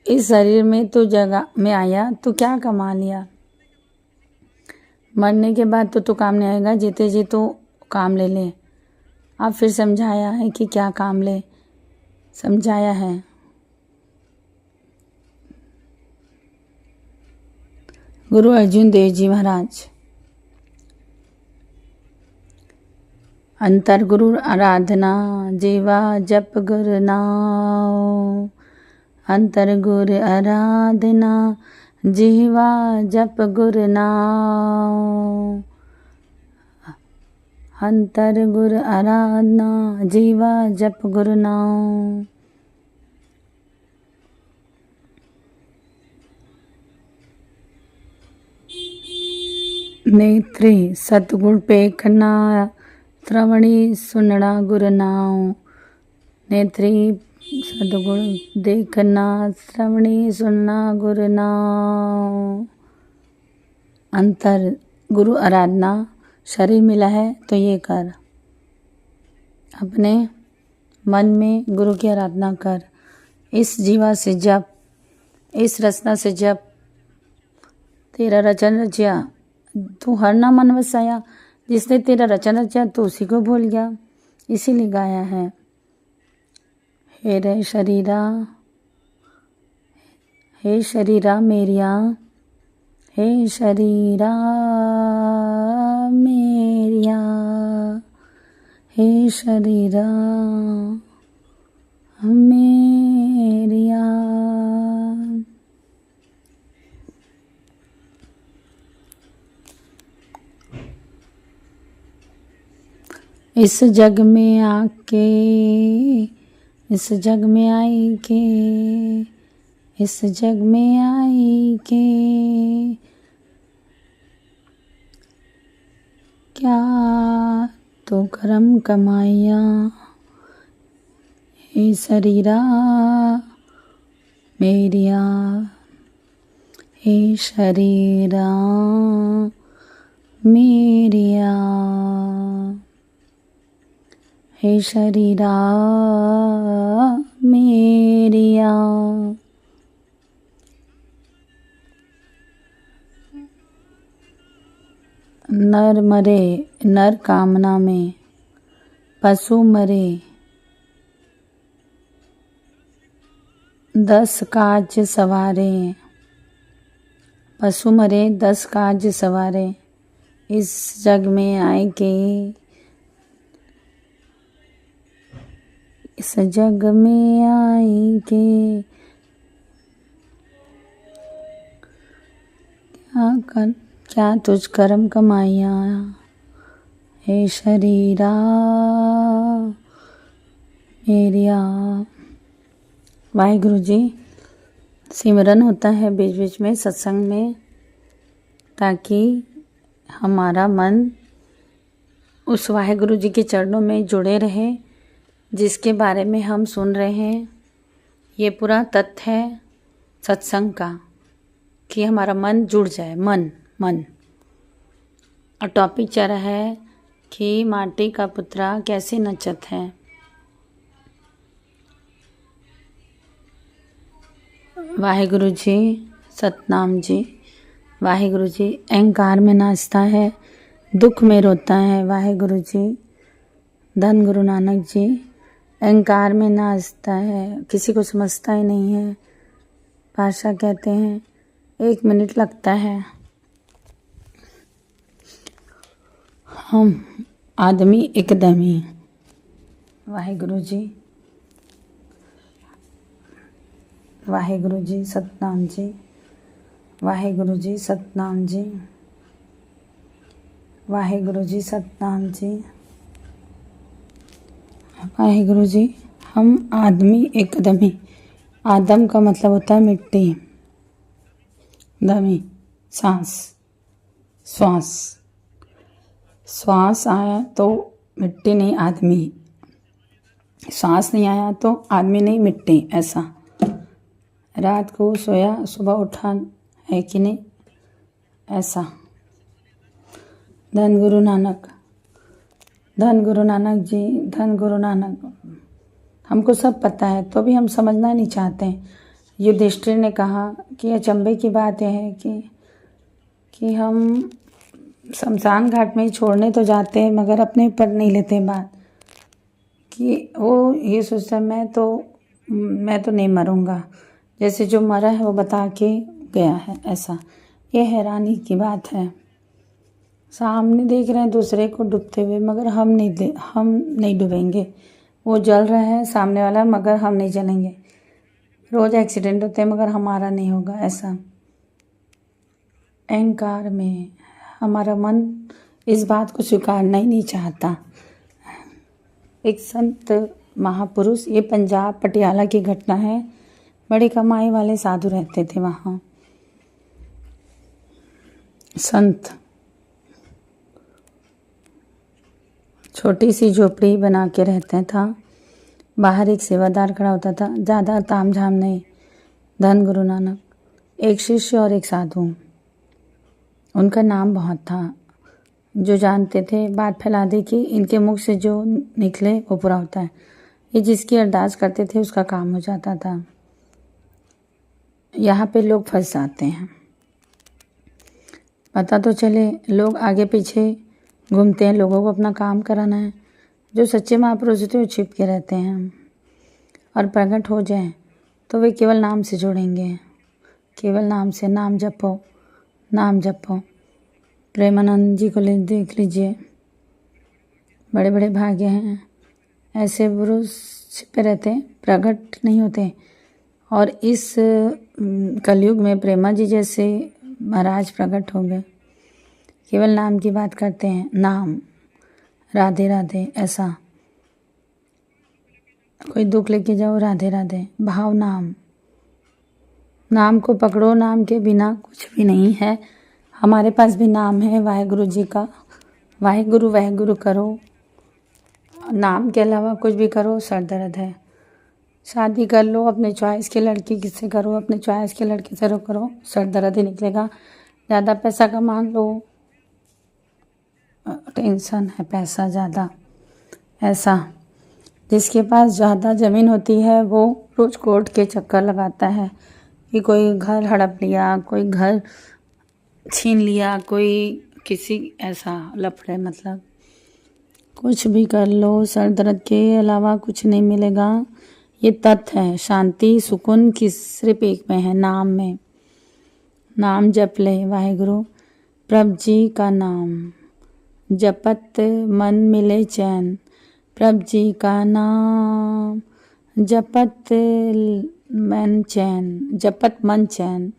इस शरीर में तो जगह में आया तो क्या कमा लिया। मरने के बाद तो काम नहीं आएगा, जीते जी तो काम ले ले। अब फिर समझाया है कि क्या काम ले, समझाया है। गुरु अर्जुन देव जी महाराज। अंतर गुरु आराधना, जीवा जप गुरु नाम। अंतर गुरु आराधना, जीवा जप गुरु नाम। अंतर गुरु आराधना, जीवा जप गुरु नाम। नेत्री सतगुण पेखना, श्रवणी सुनना गुरु नाम। नेत्री सतगुण देखना, श्रवणी सुनना गुरु नाम। अंतर गुरु आराधना, शरीर मिला है तो ये कर। अपने मन में गुरु की आराधना कर। इस जीवा से जप, इस रचना से जप। तेरा रचन रचिया तू हर ना मन वसाया। जिसने तेरा रचन रचा तो उसी को भूल गया, इसीलिए गाया है। हे रे शरीरा, हे शरीरा मेरिया, हे शरीरा मेरिया, हे शरीरा मेरिया। इस जग में आके, इस जग में आई के, इस जग में आई के, क्या तो कर्म कमाया। हे शरीरा मेरिया, हे शरीरा मेरिया, हे शरीरा मेरिया। नर मरे नर कामना में, पशु मरे 10 काज सवारे। पशु मरे 10 काज सवारे। इस जग में आए के इस जग में आई के क्या तुझ कर्म कमाइया हे शरीरा मेरिया। वाहिगुरु जी, सिमरन होता है बीच बीच में सत्संग में, ताकि हमारा मन उस वाहिगुरु जी के चरणों में जुड़े रहे जिसके बारे में हम सुन रहे हैं। ये पूरा तथ्य है सत्संग का कि हमारा मन जुड़ जाए। मन और टॉपिक चल रहा है कि माटी का पुतरा कैसे नचत है। वाहिगुरु जी, सतनाम जी। वाहिगुरु जी, अहंकार में नाचता है, दुख में रोता है। वाहिगुरु जी, धन गुरु नानक जी। अहंकार में नाचता है, किसी को समझता ही नहीं है। पातशाह कहते हैं 1 मिनट लगता है। हम आदमी एकदमी। वाहिगुरु जी, वाहिगुरु जी, सतनाम जी। वाहिगुरु जी, सतनाम जी। वाहिगुरु जी, सतनाम जी। वाहिगुरु जी, हम आदमी एकदमी। आदम का मतलब होता है मिट्टी, दमी सांस, श्वास। श्वास आया तो मिट्टी नहीं आदमी, श्वास नहीं आया तो आदमी नहीं मिट्टी। ऐसा रात को सोया सुबह उठा है कि नहीं, ऐसा। धन गुरु नानक, धन गुरु नानक जी, धन गुरु नानक। हमको सब पता है तो भी हम समझना नहीं चाहते। युधिष्ठिर ने कहा कि अचंभे की बात यह है कि हम शमशान घाट में ही छोड़ने तो जाते हैं मगर अपने ऊपर नहीं लेते बात, कि वो ये सोचता मैं तो नहीं मरूंगा, जैसे जो मरा है वो बता के गया है। ऐसा ये हैरानी की बात है। सामने देख रहे हैं दूसरे को डूबते हुए मगर हम नहीं डूबेंगे। वो जल रहा है सामने वाला मगर हम नहीं जलेंगे। रोज़ एक्सीडेंट होते हैं मगर हमारा नहीं होगा। ऐसा अहंकार में हमारा मन इस बात को स्वीकारना ही नहीं चाहता। एक संत महापुरुष, ये पंजाब पटियाला की घटना है। बड़ी कमाई वाले साधु रहते थे वहाँ। संत छोटी सी झोपड़ी बना के रहता था। बाहर एक सेवादार खड़ा होता था, ज़्यादा ताम झाम नहीं। धन गुरु नानक, एक शिष्य और एक साधु। उनका नाम बहुत था। जो जानते थे बात फैला दी कि इनके मुख से जो निकले वो पूरा होता है। ये जिसकी अरदास करते थे उसका काम हो जाता था। यहाँ पे लोग फंस जाते हैं। पता तो चले, लोग आगे पीछे घूमते हैं, लोगों को अपना काम कराना है। जो सच्चे महापुरुष होते हैं वो छिप के रहते हैं और प्रकट हो जाएं तो वे केवल नाम से जुड़ेंगे। केवल नाम से, नाम जपो, नाम जपो। प्रेमानंद जी को देख लीजिए, बड़े बड़े भाग्य हैं। ऐसे पुरुष छिपे रहते हैं, प्रकट नहीं होते। और इस कलयुग में प्रेमा जी जैसे महाराज प्रकट हो गए। केवल नाम की बात करते हैं, नाम, राधे राधे। ऐसा कोई दुख लेके जाओ, राधे राधे। भाव नाम, नाम को पकड़ो। नाम के बिना कुछ भी नहीं है। हमारे पास भी नाम है वाहिगुरु जी का। वाहिगुरु वाहिगुरु करो, नाम के अलावा कुछ भी करो सर दर्द है। शादी कर लो अपने चॉइस के लड़की किससे करो, अपने चॉइस के लड़के से करो, सर दर्द ही निकलेगा। ज़्यादा पैसा कमा लो, टेंशन है पैसा ज़्यादा। ऐसा जिसके पास ज़्यादा ज़मीन होती है वो रोज़ कोर्ट के चक्कर लगाता है कि कोई घर हड़प लिया, कोई घर छीन लिया, कोई किसी ऐसा लफड़े। मतलब कुछ भी कर लो, सर दर्द के अलावा कुछ नहीं मिलेगा। ये तथ्य है। शांति सुकून की सिर्फ एक में है, नाम में। नाम जप ले वाहिगुरु। प्रभु जी का नाम जपत मन मिले चैन। प्रभु जी का नाम जपत मन चैन, जपत मन चैन।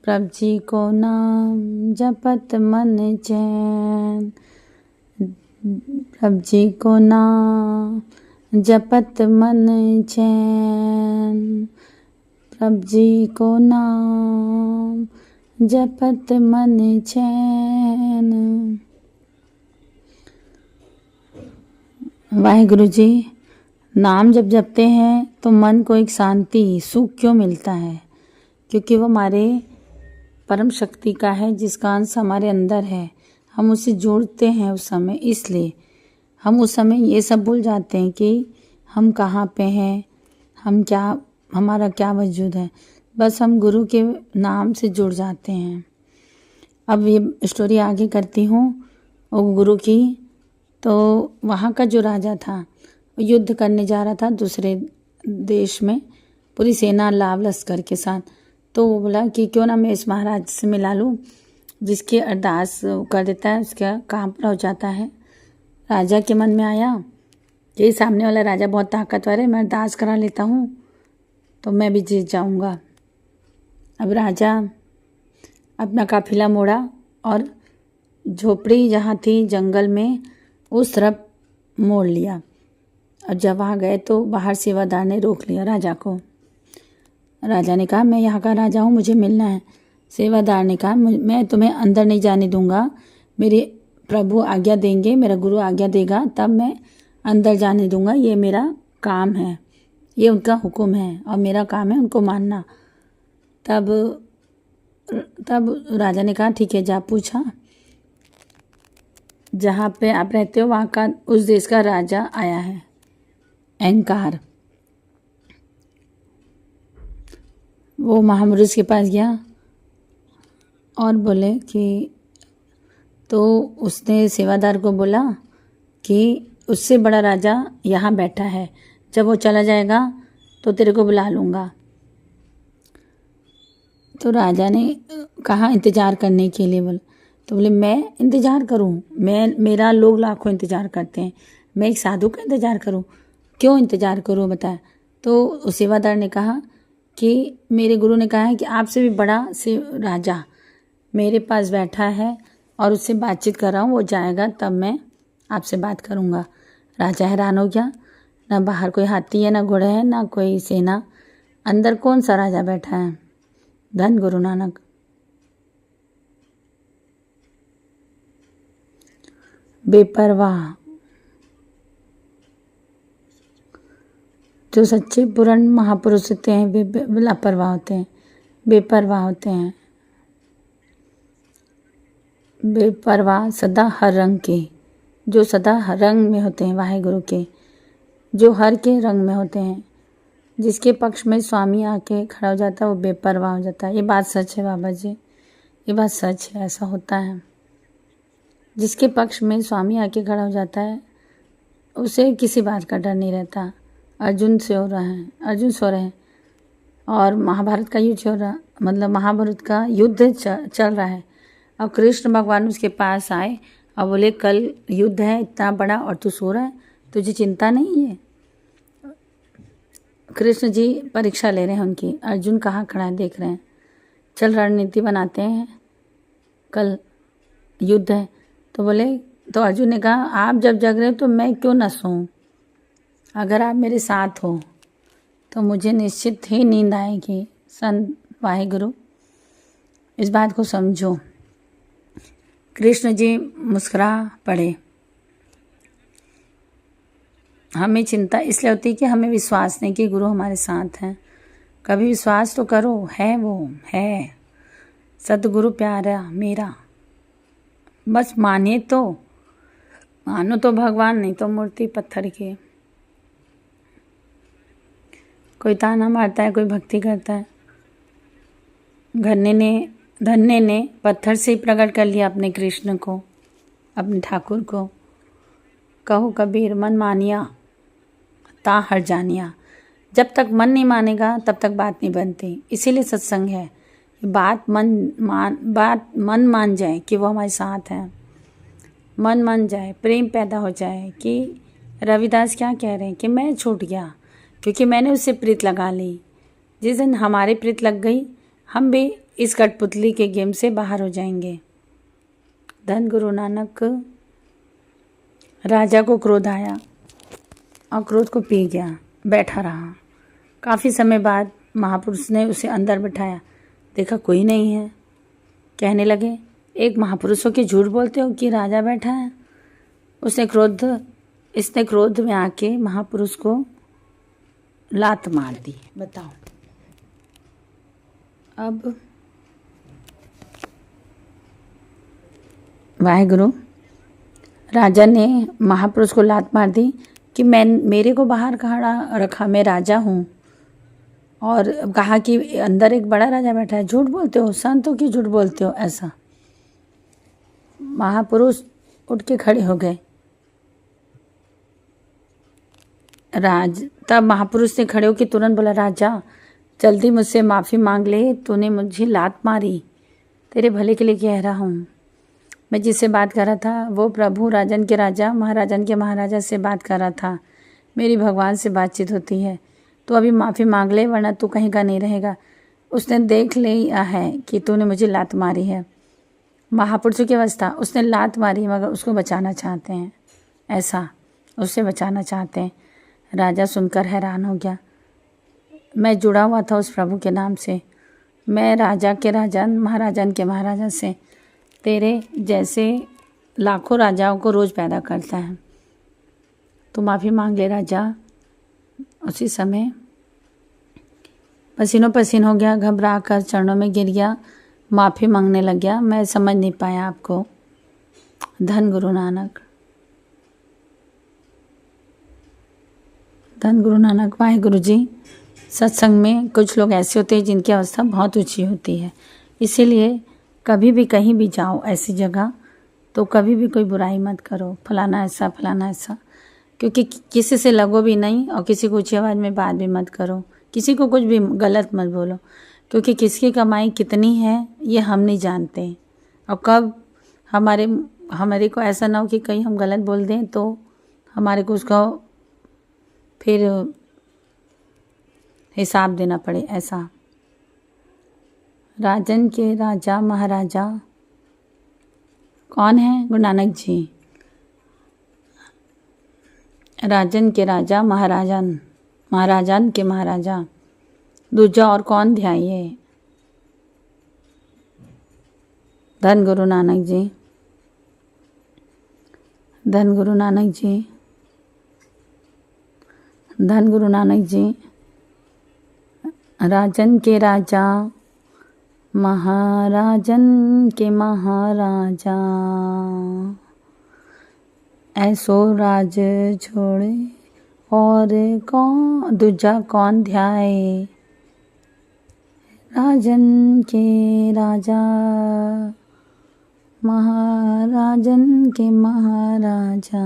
प्रभु जी को नाम जपत मन चैन, प्रभु जी को नाम जपत मन चैन, प्रभु जी को नाम जपत मन चैन। वाहिगुरु जी, नाम जब जपते हैं तो मन को एक शांति सुख क्यों मिलता है? क्योंकि वो हमारे परम शक्ति का है, जिसका अंश हमारे अंदर है। हम उससे जुड़ते हैं उस समय, इसलिए हम उस समय ये सब भूल जाते हैं कि हम कहाँ पे हैं, हम क्या, हमारा क्या वजूद है। बस हम गुरु के नाम से जुड़ जाते हैं। अब ये स्टोरी आगे करती हूँ वो गुरु की। तो वहाँ का जो राजा था युद्ध करने जा रहा था दूसरे देश में, पूरी सेना लाव लश्कर के साथ। तो वो बोला कि क्यों ना मैं इस महाराज से मिला लूँ, जिसकी अरदास कर देता है उसका काम पूरा हो जाता है। राजा के मन में आया कि सामने वाला राजा बहुत ताकतवर है, मैं अरदास करा लेता हूँ तो मैं भी जीत जाऊँगा। अब राजा अपना काफिला मोड़ा और झोपड़ी जहाँ थी जंगल में उस तरफ मोड़ लिया। और जब वहाँ गए तो बाहर सेवादार ने रोक लिया राजा को। राजा ने कहा मैं यहाँ का राजा हूँ, मुझे मिलना है। सेवादार ने कहा मैं तुम्हें अंदर नहीं जाने दूंगा, मेरे प्रभु आज्ञा देंगे, मेरा गुरु आज्ञा देगा तब मैं अंदर जाने दूंगा, ये मेरा काम है, ये उनका हुक्म है और मेरा काम है उनको मानना। तब राजा ने कहा ठीक है, जा पूछा जहाँ पे आप रहते हो वहाँ का उस देश का राजा आया है, अहंकार। वो महामुरुष के पास गया और बोले कि, तो उसने सेवादार को बोला कि उससे बड़ा राजा यहाँ बैठा है, जब वो चला जाएगा तो तेरे को बुला लूँगा। तो राजा ने कहा इंतज़ार करने के लिए। बोले तो बोले मैं इंतज़ार करूं, मेरा लोग लाखों इंतज़ार करते हैं, मैं एक साधु का इंतज़ार करूं, क्यों इंतज़ार करूं बताया। तो सेवादार ने कहा कि मेरे गुरु ने कहा है कि आपसे भी बड़ा से राजा मेरे पास बैठा है और उससे बातचीत कर रहा हूँ, वो जाएगा तब मैं आपसे बात करूँगा। राजा हैरान हो गया, ना बाहर कोई हाथी है, ना घोड़े हैं, ना कोई सेना, अंदर कौन सा राजा बैठा है। धन गुरु नानक। बेपरवाह, जो सच्चे पुराण महापुरुष होते हैं वे लापरवाह होते हैं, बेपरवाह होते हैं। बेपरवाह सदा हर रंग के, जो सदा हर रंग में होते हैं वाहिगुरु के, जो हर के रंग में होते हैं। जिसके पक्ष में स्वामी आके खड़ा हो जाता है वो बेपरवाह हो जाता है। ये बात सच है बाबा जी, ये बात सच है, ऐसा होता है। जिसके पक्ष में स्वामी आके खड़ा हो जाता है उसे किसी बात का डर नहीं रहता। अर्जुन से हो रहा है, अर्जुन सो रहे हैं और महाभारत का युद्ध हो रहा, मतलब महाभारत का युद्ध चल रहा है। और कृष्ण भगवान उसके पास आए और बोले कल युद्ध है इतना बड़ा और तू सो रहा है, तुझे चिंता नहीं है। कृष्ण जी परीक्षा ले रहे हैं उनकी, अर्जुन कहाँ खड़ा है देख रहे हैं। चल रणनीति बनाते हैं, कल युद्ध है। तो बोले, तो अर्जुन ने कहा आप जब जग रहे हो तो मैं क्यों न सोऊं, अगर आप मेरे साथ हो तो मुझे निश्चित ही नींद आएगी। संत वाहिगुरु इस बात को समझो। कृष्ण जी मुस्कुरा पड़े। हमें चिंता इसलिए होती है कि हमें विश्वास नहीं कि गुरु हमारे साथ हैं। कभी विश्वास तो करो, है वो है सतगुरु प्यारा मेरा, बस मानिए तो मानो तो भगवान, नहीं तो मूर्ति पत्थर की। कोई ताना मारता है, कोई भक्ति करता है। धन्य ने पत्थर से ही प्रकट कर लिया अपने कृष्ण को, अपने ठाकुर को। कहो कबीर मन मानिया ता हर जानिया। जब तक मन नहीं मानेगा तब तक बात नहीं बनती। इसीलिए सत्संग है, बात मन मान जाए कि वो हमारे साथ है, मन मान जाए, प्रेम पैदा हो जाए कि रविदास क्या कह रहे हैं कि मैं छूट गया, क्योंकि मैंने उससे प्रीत लगा ली। जिस दिन हमारी प्रीत लग गई, हम भी इस कठपुतली के गेम से बाहर हो जाएंगे। धन गुरु नानक। राजा को क्रोध आया और क्रोध को पी गया, बैठा रहा। काफ़ी समय बाद महापुरुष ने उसे अंदर बिठाया, देखा कोई नहीं है। कहने लगे, एक महापुरुषों के झूठ बोलते हो कि राजा बैठा है। इसने क्रोध में आके महापुरुष को लात मार दी। बताओ अब। वाहेगुरु। राजा ने महापुरुष को लात मार दी कि मेरे को बाहर खड़ा रखा, मैं राजा हूँ, और कहा कि अंदर एक बड़ा राजा बैठा है। झूठ बोलते हो, संतों की झूठ बोलते हो। ऐसा महापुरुष उठ के खड़े हो गए। तब महापुरुष ने खड़े होकर तुरंत बोला, राजा जल्दी मुझसे माफ़ी मांग ले, तूने मुझे लात मारी, तेरे भले के लिए कह रहा हूँ। मैं जिससे बात कर रहा था वो प्रभु, राजन के राजा, महाराजन के महाराजा से बात कर रहा था। मेरी भगवान से बातचीत होती है, तो अभी माफ़ी मांग ले, वरना तू कहीं का नहीं रहेगा। उसने देख लिया है कि तूने मुझे लात मारी है। महापुरुषों की अवस्था, उसने लात मारी मगर उसको बचाना चाहते हैं, ऐसा उससे बचाना चाहते हैं। राजा सुनकर हैरान हो गया। मैं जुड़ा हुआ था उस प्रभु के नाम से, मैं राजा के राजा, महाराजन के महाराजा से, तेरे जैसे लाखों राजाओं को रोज़ पैदा करता है। तो माफ़ी मांग ले राजा। उसी समय पसीनों पसीन हो गया, घबरा कर चरणों में गिर गया, माफ़ी मांगने लग गया। मैं समझ नहीं पाया आपको। धन गुरु नानक। धन गुरु नानक। वाहेगुरु जी। सत्संग में कुछ लोग ऐसे होते हैं जिनकी अवस्था बहुत ऊंची होती है, इसीलिए कभी भी कहीं भी जाओ ऐसी जगह तो कभी भी कोई बुराई मत करो, फलाना ऐसा फलाना ऐसा, क्योंकि किसी से लगो भी नहीं और किसी को ऊंची आवाज़ में बात भी मत करो, किसी को कुछ भी गलत मत बोलो, क्योंकि किसकी कमाई कितनी है ये हम नहीं जानते। और कब हमारे को ऐसा ना हो कि कहीं हम गलत बोल दें तो हमारे को उसका फिर हिसाब देना पड़े। ऐसा राजन के राजा महाराजा कौन है? गुरु नानक जी। राजन के राजा महाराजन, महाराजन के महाराजा। दूजा और कौन ध्याये? धन गुरु नानक जी। धन गुरु नानक जी। धन गुरु नानक जी। राजन के राजा, महाराजन के महाराजा, ऐसो राज छोड़े और कौन दूजा कौन ध्याए। राजन के राजा, महाराजन के महाराजा,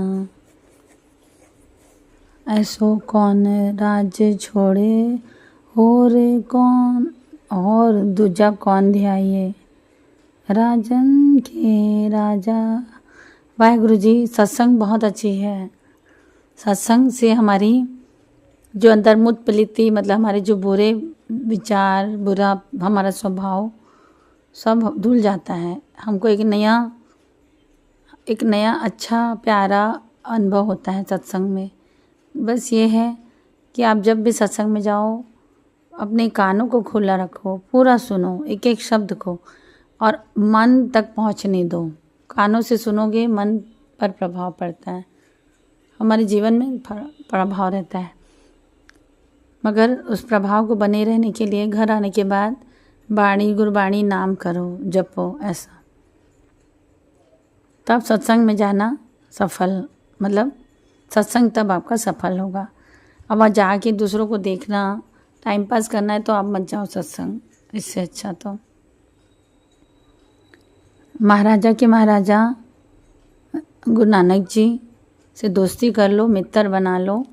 ऐसो कौन राज छोड़े और कौन और दूजा कौन ध्याये। राजन के राजा। वाहेगुरु जी। सत्संग बहुत अच्छी है। सत्संग से हमारी जो अंतर्मुख पलिति, मतलब हमारे जो बुरे विचार, बुरा हमारा स्वभाव सब धुल जाता है। हमको एक नया अच्छा प्यारा अनुभव होता है सत्संग में। बस ये है कि आप जब भी सत्संग में जाओ अपने कानों को खुला रखो, पूरा सुनो एक एक शब्द को, और मन तक पहुँचने दो। कानों से सुनोगे मन पर प्रभाव पड़ता है, हमारे जीवन में प्रभाव रहता है। मगर उस प्रभाव को बने रहने के लिए घर आने के बाद बाणी गुरबाणी नाम करो, जपो, ऐसा तब सत्संग में जाना सफल, मतलब सत्संग तब आपका सफल होगा। अब वहाँ जाके दूसरों को देखना, टाइम पास करना है तो आप मत जाओ सत्संग, इससे अच्छा तो महाराजा के महाराजा गुरु नानक जी से दोस्ती कर लो, मित्र बना लो।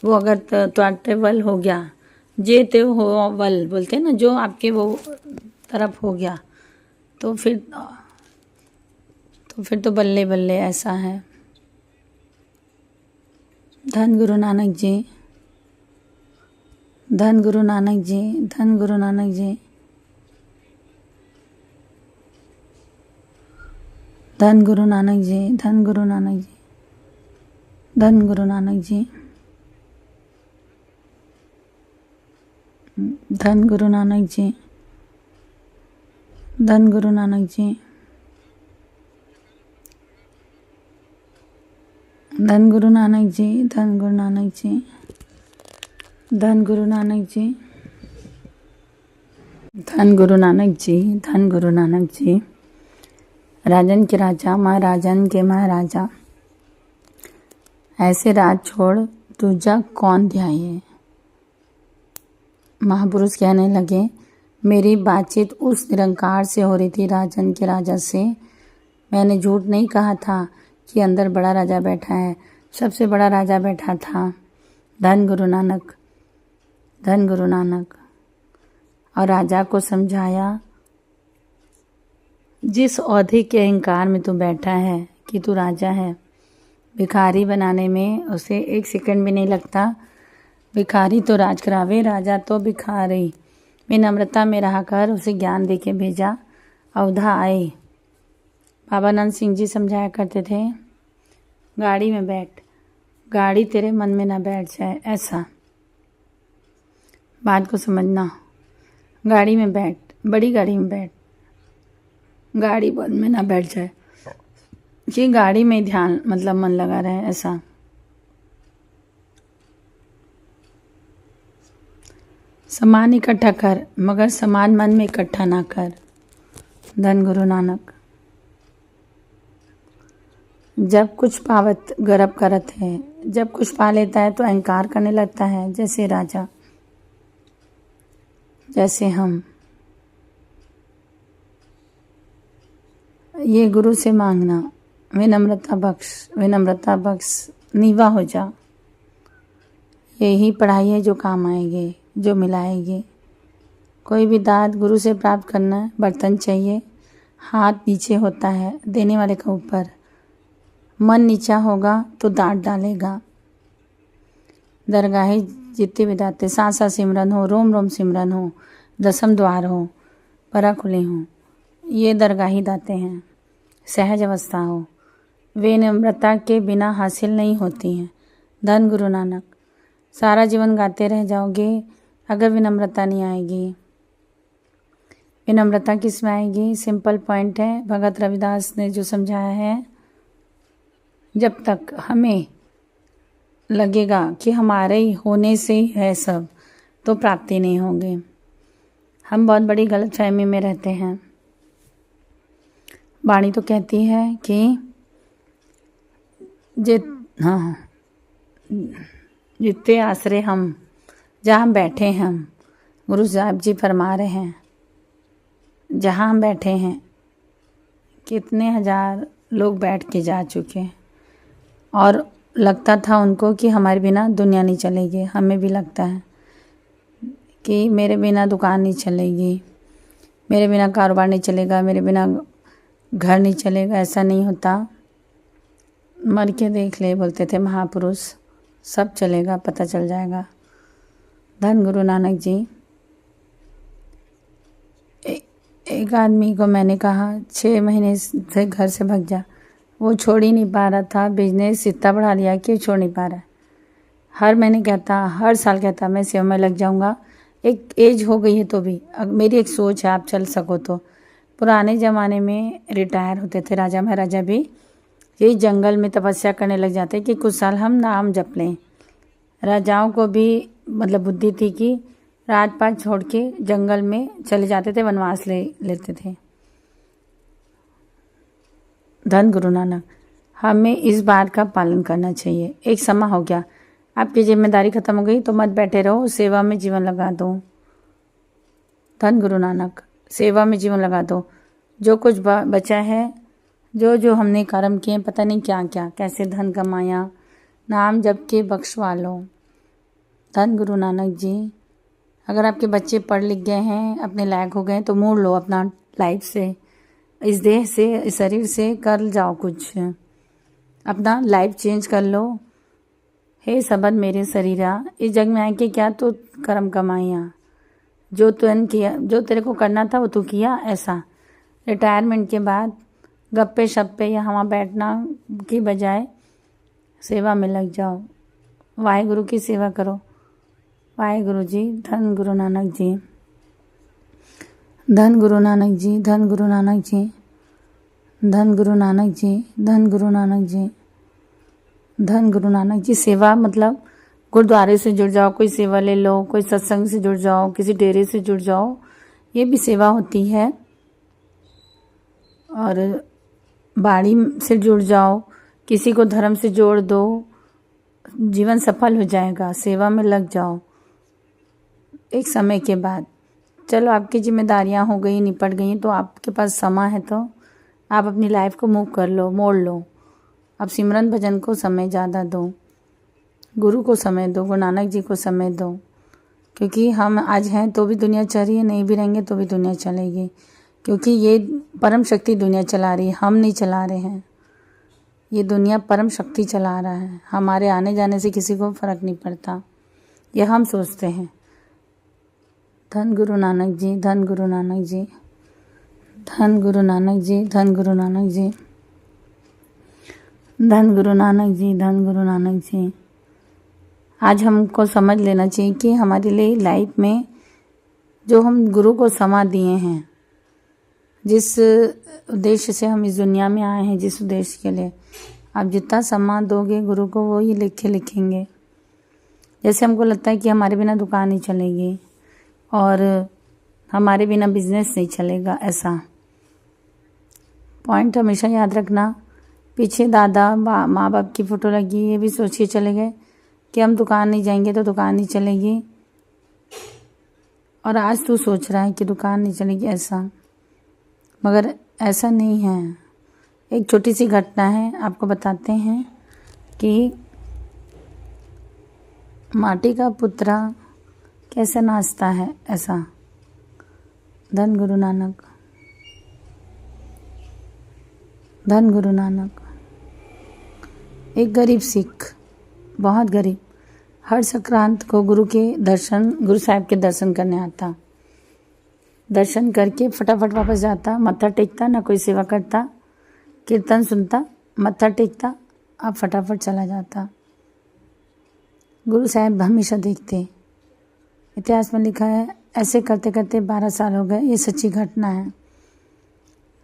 वो अगर त्वाटे वल हो गया, जे ते हो वल बोलते हैं ना, जो आपके वो तरफ हो गया तो फिर तो बल्ले बल्ले, ऐसा है। धन गुरु नानक जी। धन गुरु नानक जी, धन गुरु नानक जी, धन गुरु नानक जी, धन गुरु नानक जी, धन गुरु नानक जी, धन गुरु नानक जी, धन गुरु नानक जी, धन गुरु नानक जी, धन गुरु नानक जी, धन गुरु नानक जी, धन गुरु नानक जी, धन गुरु नानक जी। राजन के राजा, महाराजन के महाराजा, ऐसे राज छोड़ दूजा कौन ध्याये। महापुरुष कहने लगे, मेरी बातचीत उस निरंकार से हो रही थी, राजन के राजा से। मैंने झूठ नहीं कहा था कि अंदर बड़ा राजा बैठा है, सबसे बड़ा राजा बैठा था, धन गुरु नानक, धन गुरु नानक। और राजा को समझाया, जिस औधे के अहंकार में तू बैठा है कि तू राजा है, भिखारी बनाने में उसे 1 सेकंड भी नहीं लगता। भिखारी तो राज करावे, राजा तो भिखारी। विनम्रता में रहा कर उसे ज्ञान दे के भेजा, अवधा आए। बाबा नंद सिंह जी समझाया करते थे, गाड़ी में बैठ, गाड़ी तेरे मन में ना बैठ जाए, ऐसा बात को समझना। गाड़ी में बैठ, बड़ी गाड़ी में बैठ, गाड़ी मन में ना बैठ जाए कि गाड़ी में ध्यान मतलब मन लगा रहे, ऐसा। सामान इकट्ठा कर मगर सामान मन में इकट्ठा ना कर, धन गुरु नानक। जब कुछ पावत गर्व करत है, जब कुछ पा लेता है तो अहंकार करने लगता है, जैसे राजा, जैसे हम। ये गुरु से मांगना, विनम्रता बख्श, विनम्रता बख्श, नीवा हो जा। यही पढ़ाई है जो काम आएगी, जो मिलाएगी। कोई भी दाद गुरु से प्राप्त करना है, बर्तन चाहिए, हाथ नीचे होता है देने वाले का ऊपर, मन नीचा होगा तो दांत डालेगा। दरगाहे जितने विदाते, सांसा सिमरन हो, रोम रोम सिमरन हो, दसम द्वार हो, परा खुले हों, ये दरगाही दाते हैं। सहज अवस्था हो, विनम्रता के बिना हासिल नहीं होती हैं, धन गुरु नानक। सारा जीवन गाते रह जाओगे अगर विनम्रता नहीं आएगी। विनम्रता किस में आएगी? सिंपल पॉइंट है, भगत रविदास ने जो समझाया है, जब तक हमें लगेगा कि हमारे ही होने से ही है सब, तो प्राप्ति नहीं होगी। हम बहुत बड़ी गलतफहमी में रहते हैं। वाणी तो कहती है कि जितने आसरे हम, जहाँ बैठे हैं हम, गुरु साहब जी फरमा रहे हैं, जहाँ हम बैठे हैं कितने हजार लोग बैठ के जा चुके हैं और लगता था उनको कि हमारे बिना दुनिया नहीं चलेगी। हमें भी लगता है कि मेरे बिना दुकान नहीं चलेगी, मेरे बिना कारोबार नहीं चलेगा, मेरे बिना घर नहीं चलेगा। ऐसा नहीं होता। मर के देख ले बोलते थे महापुरुष, सब चलेगा, पता चल जाएगा। धन गुरु नानक जी। एक आदमी को मैंने कहा 6 महीने से घर से भाग जा, वो छोड़ ही नहीं पा रहा था। बिजनेस इतना बढ़ा लिया कि छोड़ नहीं पा रहा है। हर महीने कहता, हर साल कहता मैं सेवा में लग जाऊंगा। एक एज हो गई है तो भी मेरी एक सोच है, आप चल सको तो। पुराने ज़माने में रिटायर होते थे राजा महाराजा भी, यही जंगल में तपस्या करने लग जाते कि कुछ साल हम नाम जप लें। राजाओं को भी मतलब बुद्धि थी कि राजपाट छोड़ के जंगल में चले जाते थे, वनवास लेते थे। धन गुरु नानक। हमें इस बात का पालन करना चाहिए। एक समय हो गया, आपकी जिम्मेदारी खत्म हो गई तो मत बैठे रहो, सेवा में जीवन लगा दो। धन गुरु नानक। सेवा में जीवन लगा दो। जो कुछ बचा है, जो हमने कर्म किए, पता नहीं क्या क्या, कैसे धन कमाया, नाम जप के बख्शवा लो। धन गुरु नानक जी। अगर आपके बच्चे पढ़ लिख गए हैं, अपने लायक हो गए, तो मोड़ लो अपना लाइफ से, इस देह से, इस शरीर से कर जाओ कुछ, अपना लाइफ चेंज कर लो। हे सबद मेरे शरीरा, इस जग में आके क्या तो कर्म कमाइया, जो तूने किया, जो तेरे को करना था वो तू किया। ऐसा रिटायरमेंट के बाद गप्पे शप्पे या वहाँ बैठना की बजाय सेवा में लग जाओ, वाहेगुरु की सेवा करो। वाहेगुरु जी, धन गुरु नानक जी, धन गुरु नानक जी, धन गुरु नानक जी, धन गुरु नानक जी, धन गुरु नानक जी, धन गुरु नानक जी। सेवा मतलब गुरुद्वारे से जुड़ जाओ, कोई सेवा ले लो, कोई सत्संग से जुड़ जाओ, किसी डेरे से जुड़ जाओ, ये भी सेवा होती है। और बाड़ी से जुड़ जाओ, किसी को धर्म से जोड़ दो, जीवन सफल हो जाएगा। सेवा में लग जाओ एक समय के बाद। चलो आपकी जिम्मेदारियां हो गई, निपट गई, तो आपके पास समय है तो आप अपनी लाइफ को मूव कर लो, मोड़ लो। अब सिमरन भजन को समय ज़्यादा दो, गुरु को समय दो, गुरु नानक जी को समय दो, क्योंकि हम आज हैं तो भी दुनिया चल रही है, नहीं भी रहेंगे तो भी दुनिया चलेगी, क्योंकि ये परम शक्ति दुनिया चला रही है, हम नहीं चला रहे हैं। ये दुनिया परम शक्ति चला रहा है, हमारे आने जाने से किसी को फर्क नहीं पड़ता, ये हम सोचते हैं। धन गुरु नानक जी, धन गुरु नानक जी, धन गुरु नानक जी, धन गुरु नानक जी, धन गुरु नानक जी, धन गुरु नानक जी। आज हमको समझ लेना चाहिए कि हमारे लिए लाइफ में जो हम गुरु को समा दिए हैं, जिस उद्देश्य से हम इस दुनिया में आए हैं, जिस उद्देश्य के लिए, आप जितना सम्मान दोगे गुरु को वो ही लिखेंगे। जैसे हमको लगता है कि हमारे बिना दुकान नहीं चलेगी और हमारे बिना बिजनेस नहीं चलेगा, ऐसा पॉइंट हमेशा याद रखना। पीछे दादा माँ बाप की फ़ोटो लगी, ये भी सोच के चले गए कि हम दुकान नहीं जाएंगे तो दुकान नहीं चलेगी, और आज तू सोच रहा है कि दुकान नहीं चलेगी, ऐसा। मगर ऐसा नहीं है। एक छोटी सी घटना है, आपको बताते हैं कि माटी का पुतरा कैसे नाचता है, ऐसा। धन गुरु नानक, धन गुरु नानक। एक गरीब सिख, बहुत गरीब, हर संक्रांत को गुरु साहब के दर्शन करने आता। दर्शन करके फटाफट वापस जाता, मत्था टेकता, ना कोई सेवा करता, कीर्तन सुनता, मत्था टेकता, अब फटाफट चला जाता। गुरु साहब हमेशा देखते। इतिहास में लिखा है, ऐसे करते करते 12 साल हो गए, ये सच्ची घटना है।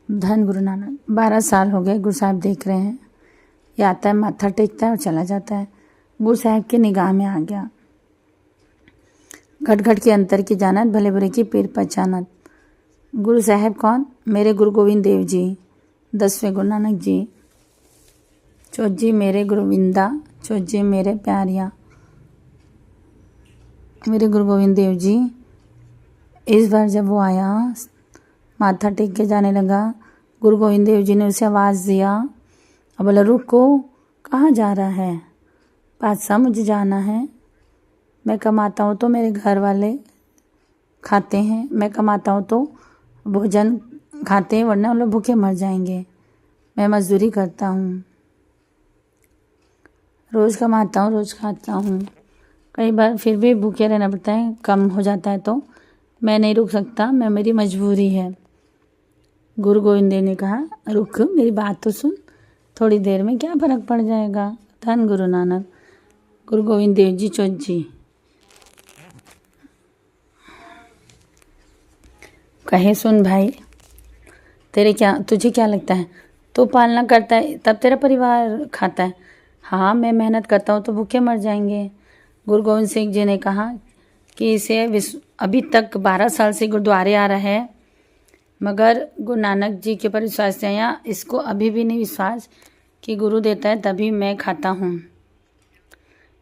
धन गुरु नानक, 12 साल हो गए, गुरु साहब देख रहे हैं। ये आता है, माथा टेकता है और चला जाता है। गुरु साहब की निगाह में आ गया, घट घट के अंतर की जानत, भले बुरे की पीर पहचानत। गुरु साहब कौन? मेरे गुरु गोविंद देव जी, 10वें गुरु नानक जी। चौजी मेरे गुरुविंदा, चौजी मेरे प्यारिया। मेरे गुरु गोविंद देव जी, इस बार जब वो आया, माथा टेक के जाने लगा, गुरु गोविंद देव जी ने उसे आवाज़ दिया और बोला, रुको, कहाँ जा रहा है? बादशाह, मुझे जाना है, मैं कमाता हूँ तो मेरे घर वाले खाते हैं, मैं कमाता हूँ तो भोजन खाते हैं, वरना उन लोग भूखे मर जाएंगे। मैं मजदूरी करता हूँ, रोज़ कमाता हूँ, रोज़ खाता हूँ, कई बार फिर भी भूखे रहना पड़ता है, कम हो जाता है तो मैं नहीं रुक सकता, मैं मेरी मजबूरी है। गुरु गोविंद देव ने कहा, रुक, मेरी बात तो सुन, थोड़ी देर में क्या फ़र्क पड़ जाएगा। धन गुरु नानक, गुरु गोविंद देव जी, चौजी। कहे, सुन भाई, तुझे क्या लगता है, तू पालना करता है तब तेरा परिवार खाता है? हाँ, मैं मेहनत करता हूँ तो भूखे मर जाएंगे। गुरु गोविंद सिंह जी ने कहा कि इसे अभी तक 12 साल से गुरुद्वारे आ रहा है, मगर गुरु नानक जी के ऊपर विश्वास नहीं आया, इसको अभी भी नहीं विश्वास कि गुरु देता है तभी मैं खाता हूँ,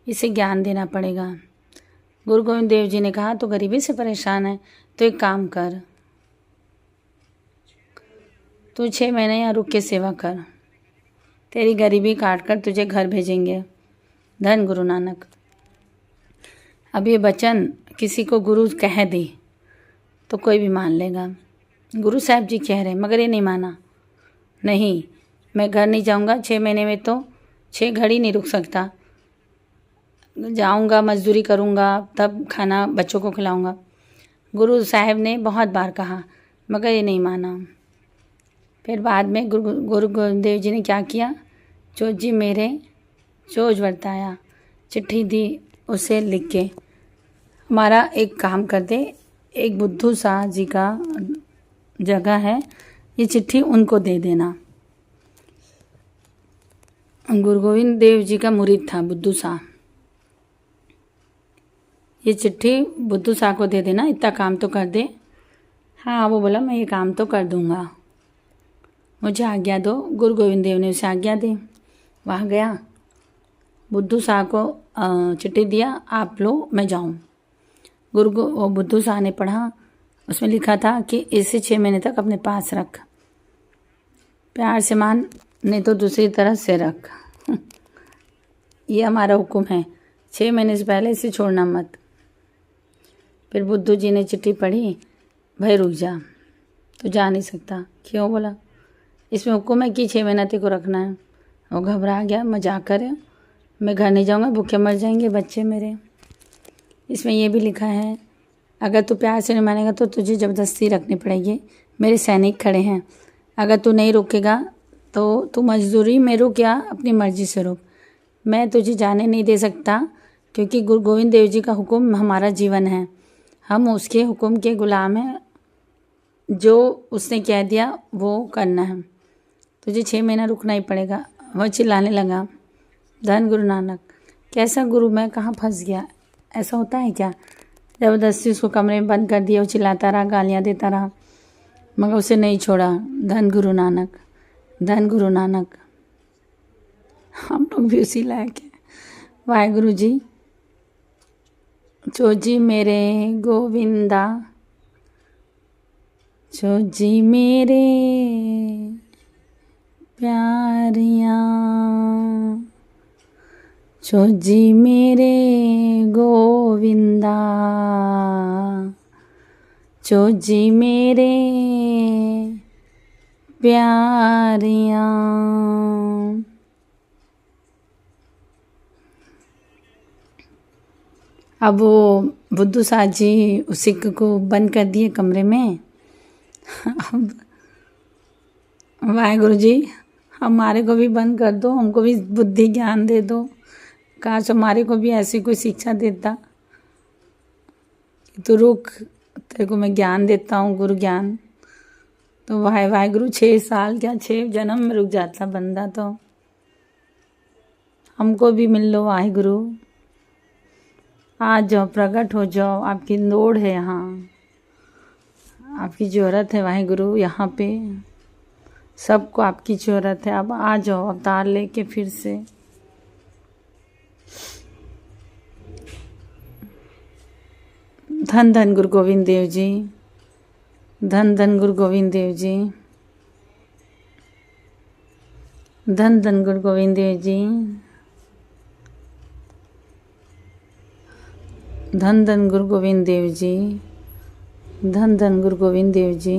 इसे ज्ञान देना पड़ेगा। गुरु गोविंद देव जी ने कहा, तो गरीबी से परेशान है तो एक काम कर, तू 6 महीने यहाँ रुक के सेवा कर, तेरी गरीबी काट कर तुझे घर भेजेंगे। धन गुरु नानक। अब ये वचन किसी को गुरु कह दे तो कोई भी मान लेगा। गुरु साहब जी कह रहे, मगर ये नहीं माना। नहीं, मैं घर नहीं जाऊंगा, 6 महीने में तो 6 घड़ी नहीं रुक सकता। जाऊंगा, मजदूरी करूंगा, तब खाना बच्चों को खिलाऊंगा। गुरु साहब ने बहुत बार कहा, मगर ये नहीं माना। फिर बाद में गुरु गोविंद देव जी ने क्या किया, चोट जी मेरे चोज वर्ताया, चिट्ठी दी उसे लिख के, हमारा एक काम कर दे, एक बुद्धू शाह जी का जगह है, ये चिट्ठी उनको दे देना। गुरु गोविंद देव जी का मुरीद था बुद्धू शाह, ये चिट्ठी बुद्धू शाह को दे देना, इतना काम तो कर दे। हाँ, वो बोला मैं ये काम तो कर दूंगा, मुझे आज्ञा दो। गुरु गोविंद देव ने उसे आज्ञा दी, वहाँ गया, बुद्धू शाह को चिट्ठी दिया, आप लो मैं जाऊँ। बुद्धू शाह ने पढ़ा, उसमें लिखा था कि इसे 6 महीने तक अपने पास रख, प्यार से मान, नहीं तो दूसरी तरह से रख। ये हमारा हुक्म है, 6 महीने से पहले इसे छोड़ना मत। फिर बुद्धू जी ने चिट्ठी पढ़ी, भाई रुक जा, तो जा नहीं सकता। क्यों? बोला इसमें हुक्म है कि 6 महीना तेरे को रखना है। वो घबरा गया, मजाक करे, मैं घर नहीं जाऊँगा, भूखे मर जाएंगे बच्चे मेरे। इसमें यह भी लिखा है, अगर तू प्यार से नहीं मानेगा तो तुझे ज़बरदस्ती रखनी पड़ेगी, मेरे सैनिक खड़े हैं, अगर तू नहीं रुकेगा तो तू मजदूरी में रुक या अपनी मर्जी से रुक, मैं तुझे जाने नहीं दे सकता, क्योंकि गुरु गोविंद देव जी का हुक्म हमारा जीवन है, हम उसके हुक्म के गुलाम हैं, जो उसने कह दिया वो करना है, तुझे 6 महीना रुकना ही पड़ेगा। वह चिल्लाने लगा, धन गुरु नानक, कैसा गुरु, मैं कहाँ फंस गया, ऐसा होता है क्या? ज़बरदस्ती उसको कमरे में बंद कर दिया, वो चिल्लाता रहा, गालियाँ देता रहा, मगर उसे नहीं छोड़ा। धन गुरु नानक, धन गुरु नानक, हम लोग भी उसी लायक हैं। वाहेगुरु जी, चोजी मेरे गोविंदा, चोजी मेरे प्यारियाँ, चोजी मेरे गोविंदा, चोजी मेरे प्यारियाँ। अब वो बुद्धू शाह जी उस सिक्के को बंद कर दिए कमरे में। अब वाहेगुरु जी, हमारे को भी बंद कर दो, हमको भी बुद्धि ज्ञान दे दो, काश हमारे को भी ऐसी कोई शिक्षा देता। तो रुक, तेरे को मैं ज्ञान देता हूँ, गुरु ज्ञान। तो वाहेगुरु 6 साल क्या 6 जन्म में रुक जाता बंदा। तो हमको भी मिल लो वाहेगुरु, आ जाओ, प्रकट हो जाओ, आपकी लोड़ है यहाँ, आपकी ज़रूरत है वाहेगुरु, यहाँ पे सबको आपकी ज़रूरत है। अब आ जाओ अवतार लेके फिर से। धन धन गुरु गोविंद देव जी, धन धन गुरु गोविंद देव जी, धन धन गुरु गोविंद देव जी, धन धन गुरु गोविंद देव जी, धन धन गुरु गोविंद देव जी,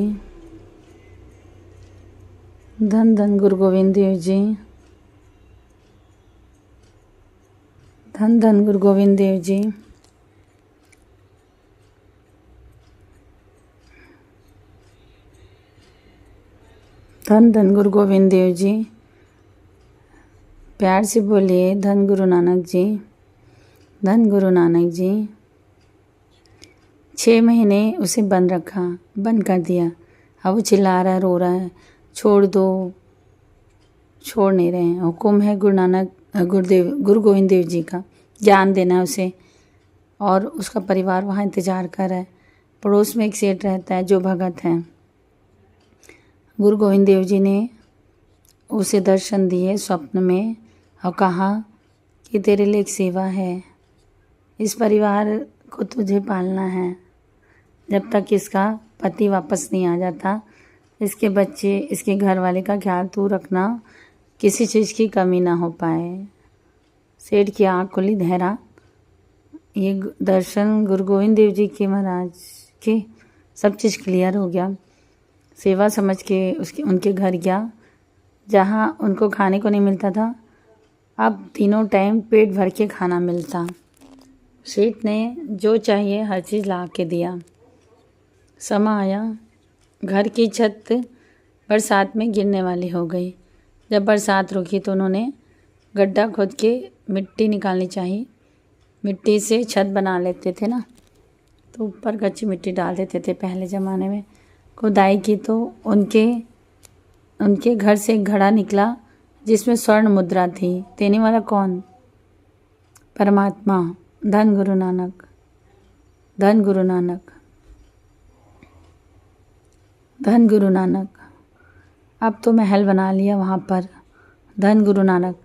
धन धन गुरु गोविंद देव जी, धन धन गुरु गोविंद देव जी, धन धन गुरु गोविंद देव जी। प्यार से बोलिए, धन गुरु नानक जी, धन गुरु नानक जी। 6 महीने उसे बंद रखा, बंद कर दिया। अब वो चिल्ला रहा है, रो रहा है, छोड़ दो, छोड़ नहीं रहे हैं। हुक्म है गुरु गोविंद देव जी का, ज्ञान देना है उसे, और उसका परिवार वहाँ इंतज़ार कर रहा है। पड़ोस में एक सेठ रहता है जो भगत है। गुरु गोविंद देव जी ने उसे दर्शन दिए स्वप्न में और कहा कि तेरे लिए एक सेवा है, इस परिवार को तुझे पालना है जब तक इसका पति वापस नहीं आ जाता। इसके बच्चे, इसके घर वाले का ख्याल तू रखना, किसी चीज़ की कमी ना हो पाए। सेठ की आँख खुली, धैर्य। ये दर्शन गुरु गोविंद देव जी के महाराज के, सब चीज़ क्लियर हो गया। सेवा समझ के उनके घर गया, जहाँ उनको खाने को नहीं मिलता था, अब तीनों टाइम पेट भर के खाना मिलता। सेठ ने जो चाहिए हर चीज़ ला के दिया। समा आया, घर की छत बरसात में गिरने वाली हो गई। जब बरसात रुकी तो उन्होंने गड्ढा खोद के मिट्टी निकालनी चाहिए। मिट्टी से छत बना लेते थे ना, तो ऊपर कच्ची मिट्टी डाल देते थे पहले ज़माने में। खुदाई की तो उनके घर से एक घड़ा निकला जिसमें स्वर्ण मुद्रा थी। देने वाला कौन? परमात्मा। धन गुरु नानक, धन गुरु नानक, धन गुरु नानक। अब तो महल बना लिया वहाँ पर। धन गुरु नानक।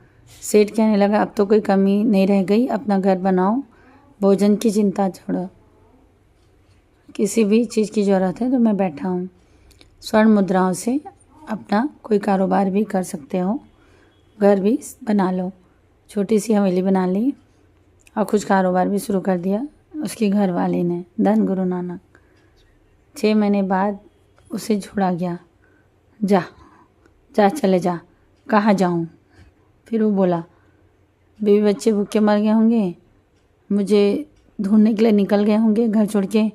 सेठ कहने लगा अब तो कोई कमी नहीं रह गई, अपना घर बनाओ, भोजन की चिंता छोड़ो, किसी भी चीज़ की ज़रूरत है तो मैं बैठा हूँ। स्वर्ण मुद्राओं से अपना कोई कारोबार भी कर सकते हो, घर भी बना लो। छोटी सी हवेली बना ली और कुछ कारोबार भी शुरू कर दिया उसकी घरवाली ने। धन गुरु नानक। 6 महीने बाद उसे छोड़ा गया। जा जा चले जा। कहाँ जाऊँ? फिर वो बोला बीवी बच्चे भूखे मर गए होंगे, मुझे ढूंढने के लिए निकल गए होंगे घर छोड़ के।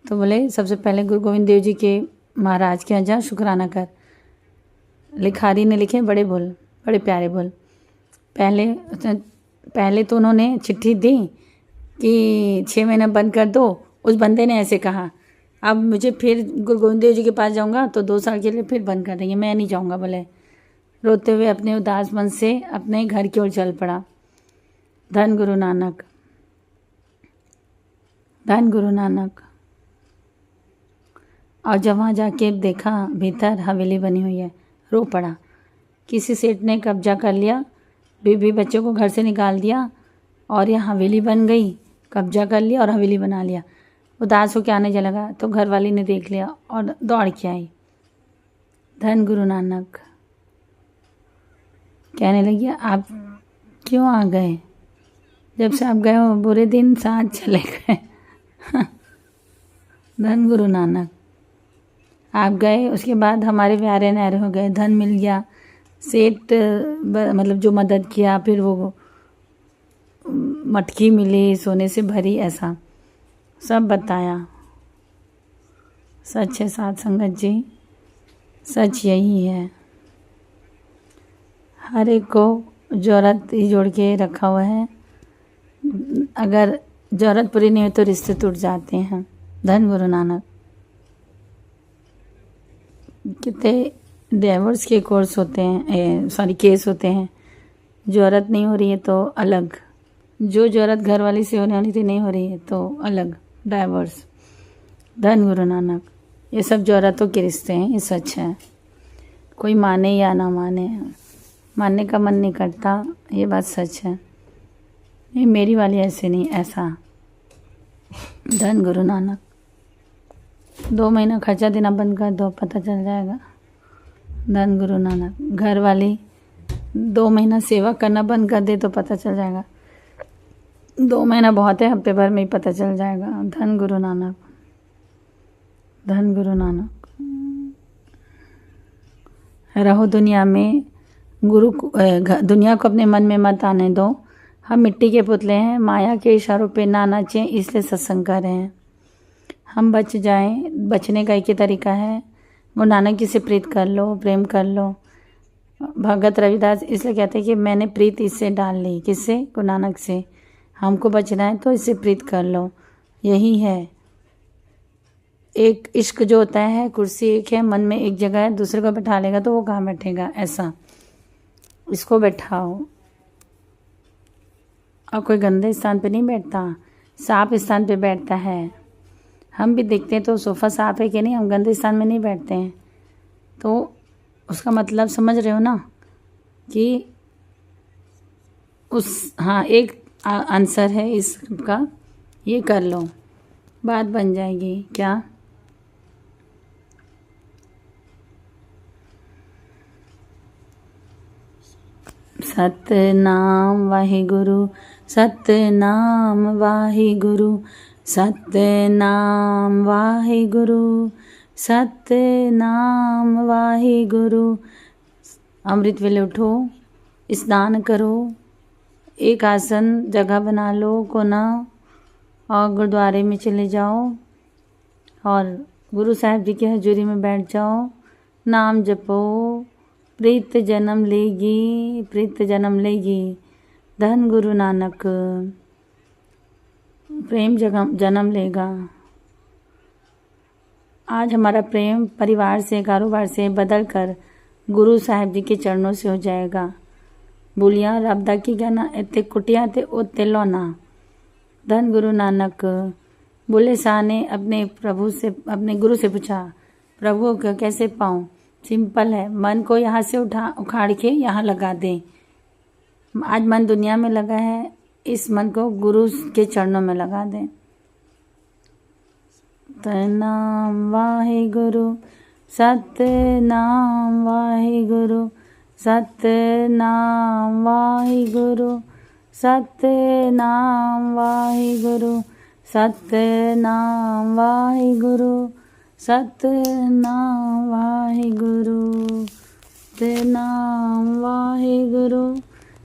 तो बोले सबसे पहले गुरु गोविंद देव जी के महाराज के यहाँ जा, शुक्राना कर। लिखारी ने लिखे बड़े बोल, बड़े प्यारे बोल। पहले तो उन्होंने चिट्ठी दी कि 6 महीना बंद कर दो। उस बंदे ने ऐसे कहा अब मुझे फिर गुरु गोविंद देव जी के पास जाऊंगा तो 2 साल के लिए फिर बंद कर देंगे, मैं नहीं जाऊंगा। बोले रोते हुए अपने उदास मन से अपने घर की ओर चल पड़ा। धन गुरु नानक, धन गुरु नानक। और जब वहाँ जाके देखा भीतर हवेली बनी हुई है, रो पड़ा। किसी सेठ ने कब्जा कर लिया, बीवी बच्चों को घर से निकाल दिया और यह हवेली बन गई। कब्जा कर लिया और हवेली बना लिया। उदास होकर आने लगा तो घरवाली ने देख लिया और दौड़ के आई। धन गुरु नानक। कहने लगी आप क्यों आ गए? जब से आप गए हो बुरे दिन साथ चले गए। धन गुरु नानक। आप गए उसके बाद हमारे प्यारे न्यारे हो गए, धन मिल गया, सेठ मतलब जो मदद किया, फिर वो मटकी मिली सोने से भरी, ऐसा सब बताया। सच है साथ संगत जी, सच यही है। हर एक को ज़रूरत ही जोड़ के रखा हुआ है। अगर ज़रूरत पूरी नहीं हो तो रिश्ते टूट जाते हैं। धन गुरु नानक। कितने डिवोर्स के कोर्स होते हैं, केस होते हैं। ज़रूरत नहीं हो रही है तो अलग, जो ज़रूरत घर वाली से होने वाली थी नहीं हो रही है तो अलग, डाइवोर्स। धन गुरु नानक। ये सब ज़रूरतों के रिश्ते हैं, ये सच है। कोई माने या ना माने, मानने का मन नहीं करता, ये बात सच है। नहीं मेरी वाली ऐसे नहीं, ऐसा। धन गुरु नानक। 2 महीना खर्चा देना बंद कर दो, पता चल जाएगा। धन गुरु नानक। घर वाली 2 महीना सेवा करना बंद कर दे तो पता चल जाएगा। 2 महीना बहुत है, हफ्ते भर में ही पता चल जाएगा। धन गुरु नानक, धन गुरु नानक। रहो दुनिया में, दुनिया को अपने मन में मत आने दो। हम मिट्टी के पुतले हैं, माया के इशारों पे ना नाचें, इसलिए सत्संग कर रहे हैं। हम बच जाएं, बचने का एक ही तरीका है, गुरु नानक जी से प्रीत कर लो, प्रेम कर लो। भगत रविदास इसलिए कहते हैं कि मैंने प्रीत इससे डाल ली। किससे? गुरु नानक से। हमको बचना है तो इससे प्रीत कर लो, यही है। एक इश्क जो होता है, कुर्सी एक है, मन में एक जगह है, दूसरे को बैठा लेगा तो वो कहाँ बैठेगा, ऐसा। इसको बैठाओ। और कोई गंदे स्थान पे नहीं बैठता, साफ स्थान पे बैठता है। हम भी देखते हैं तो सोफ़ा साफ है कि नहीं, हम गंदे स्थान में नहीं बैठते हैं। तो उसका मतलब समझ रहे हो ना कि हाँ एक आंसर है इसका, ये कर लो, बात बन जाएगी। क्या? सतनाम वाहिगुरु, सतनाम वाहिगुरु, सतनाम वाहिगुरु, सतनाम वाहिगुरु। अमृत वेले उठो, स्नान करो, एक आसन जगह बना लो, कोना और गुरुद्वारे में चले जाओ और गुरु साहिब जी की हजूरी में बैठ जाओ, नाम जपो। प्रीत जन्म लेगी, प्रीत जन्म लेगी, धन गुरु नानक, प्रेम जन्म लेगा। आज हमारा प्रेम परिवार से, कारोबार से बदल कर गुरु साहिब जी के चरणों से हो जाएगा। बोलिया रबदा की गाना इतने कुटिया ते ओते लौना, धन गुरु नानक। बोले शाह ने अपने प्रभु से, अपने गुरु से पूछा, प्रभु को कैसे पाऊं? सिंपल है, मन को यहाँ से उखाड़ के यहाँ लगा दें। आज मन दुनिया में लगा है, इस मन को गुरु के चरणों में लगा दें। सतनाम वाहिगुरु, सतनाम वाहिगुरु, सतनाम वाहिगुरु, सतनाम वाहिगुरु, सतनाम वाहिगुरु, सतनाम वाहिगुरु, सतनाम वाहिगुरु,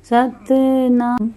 सतनाम।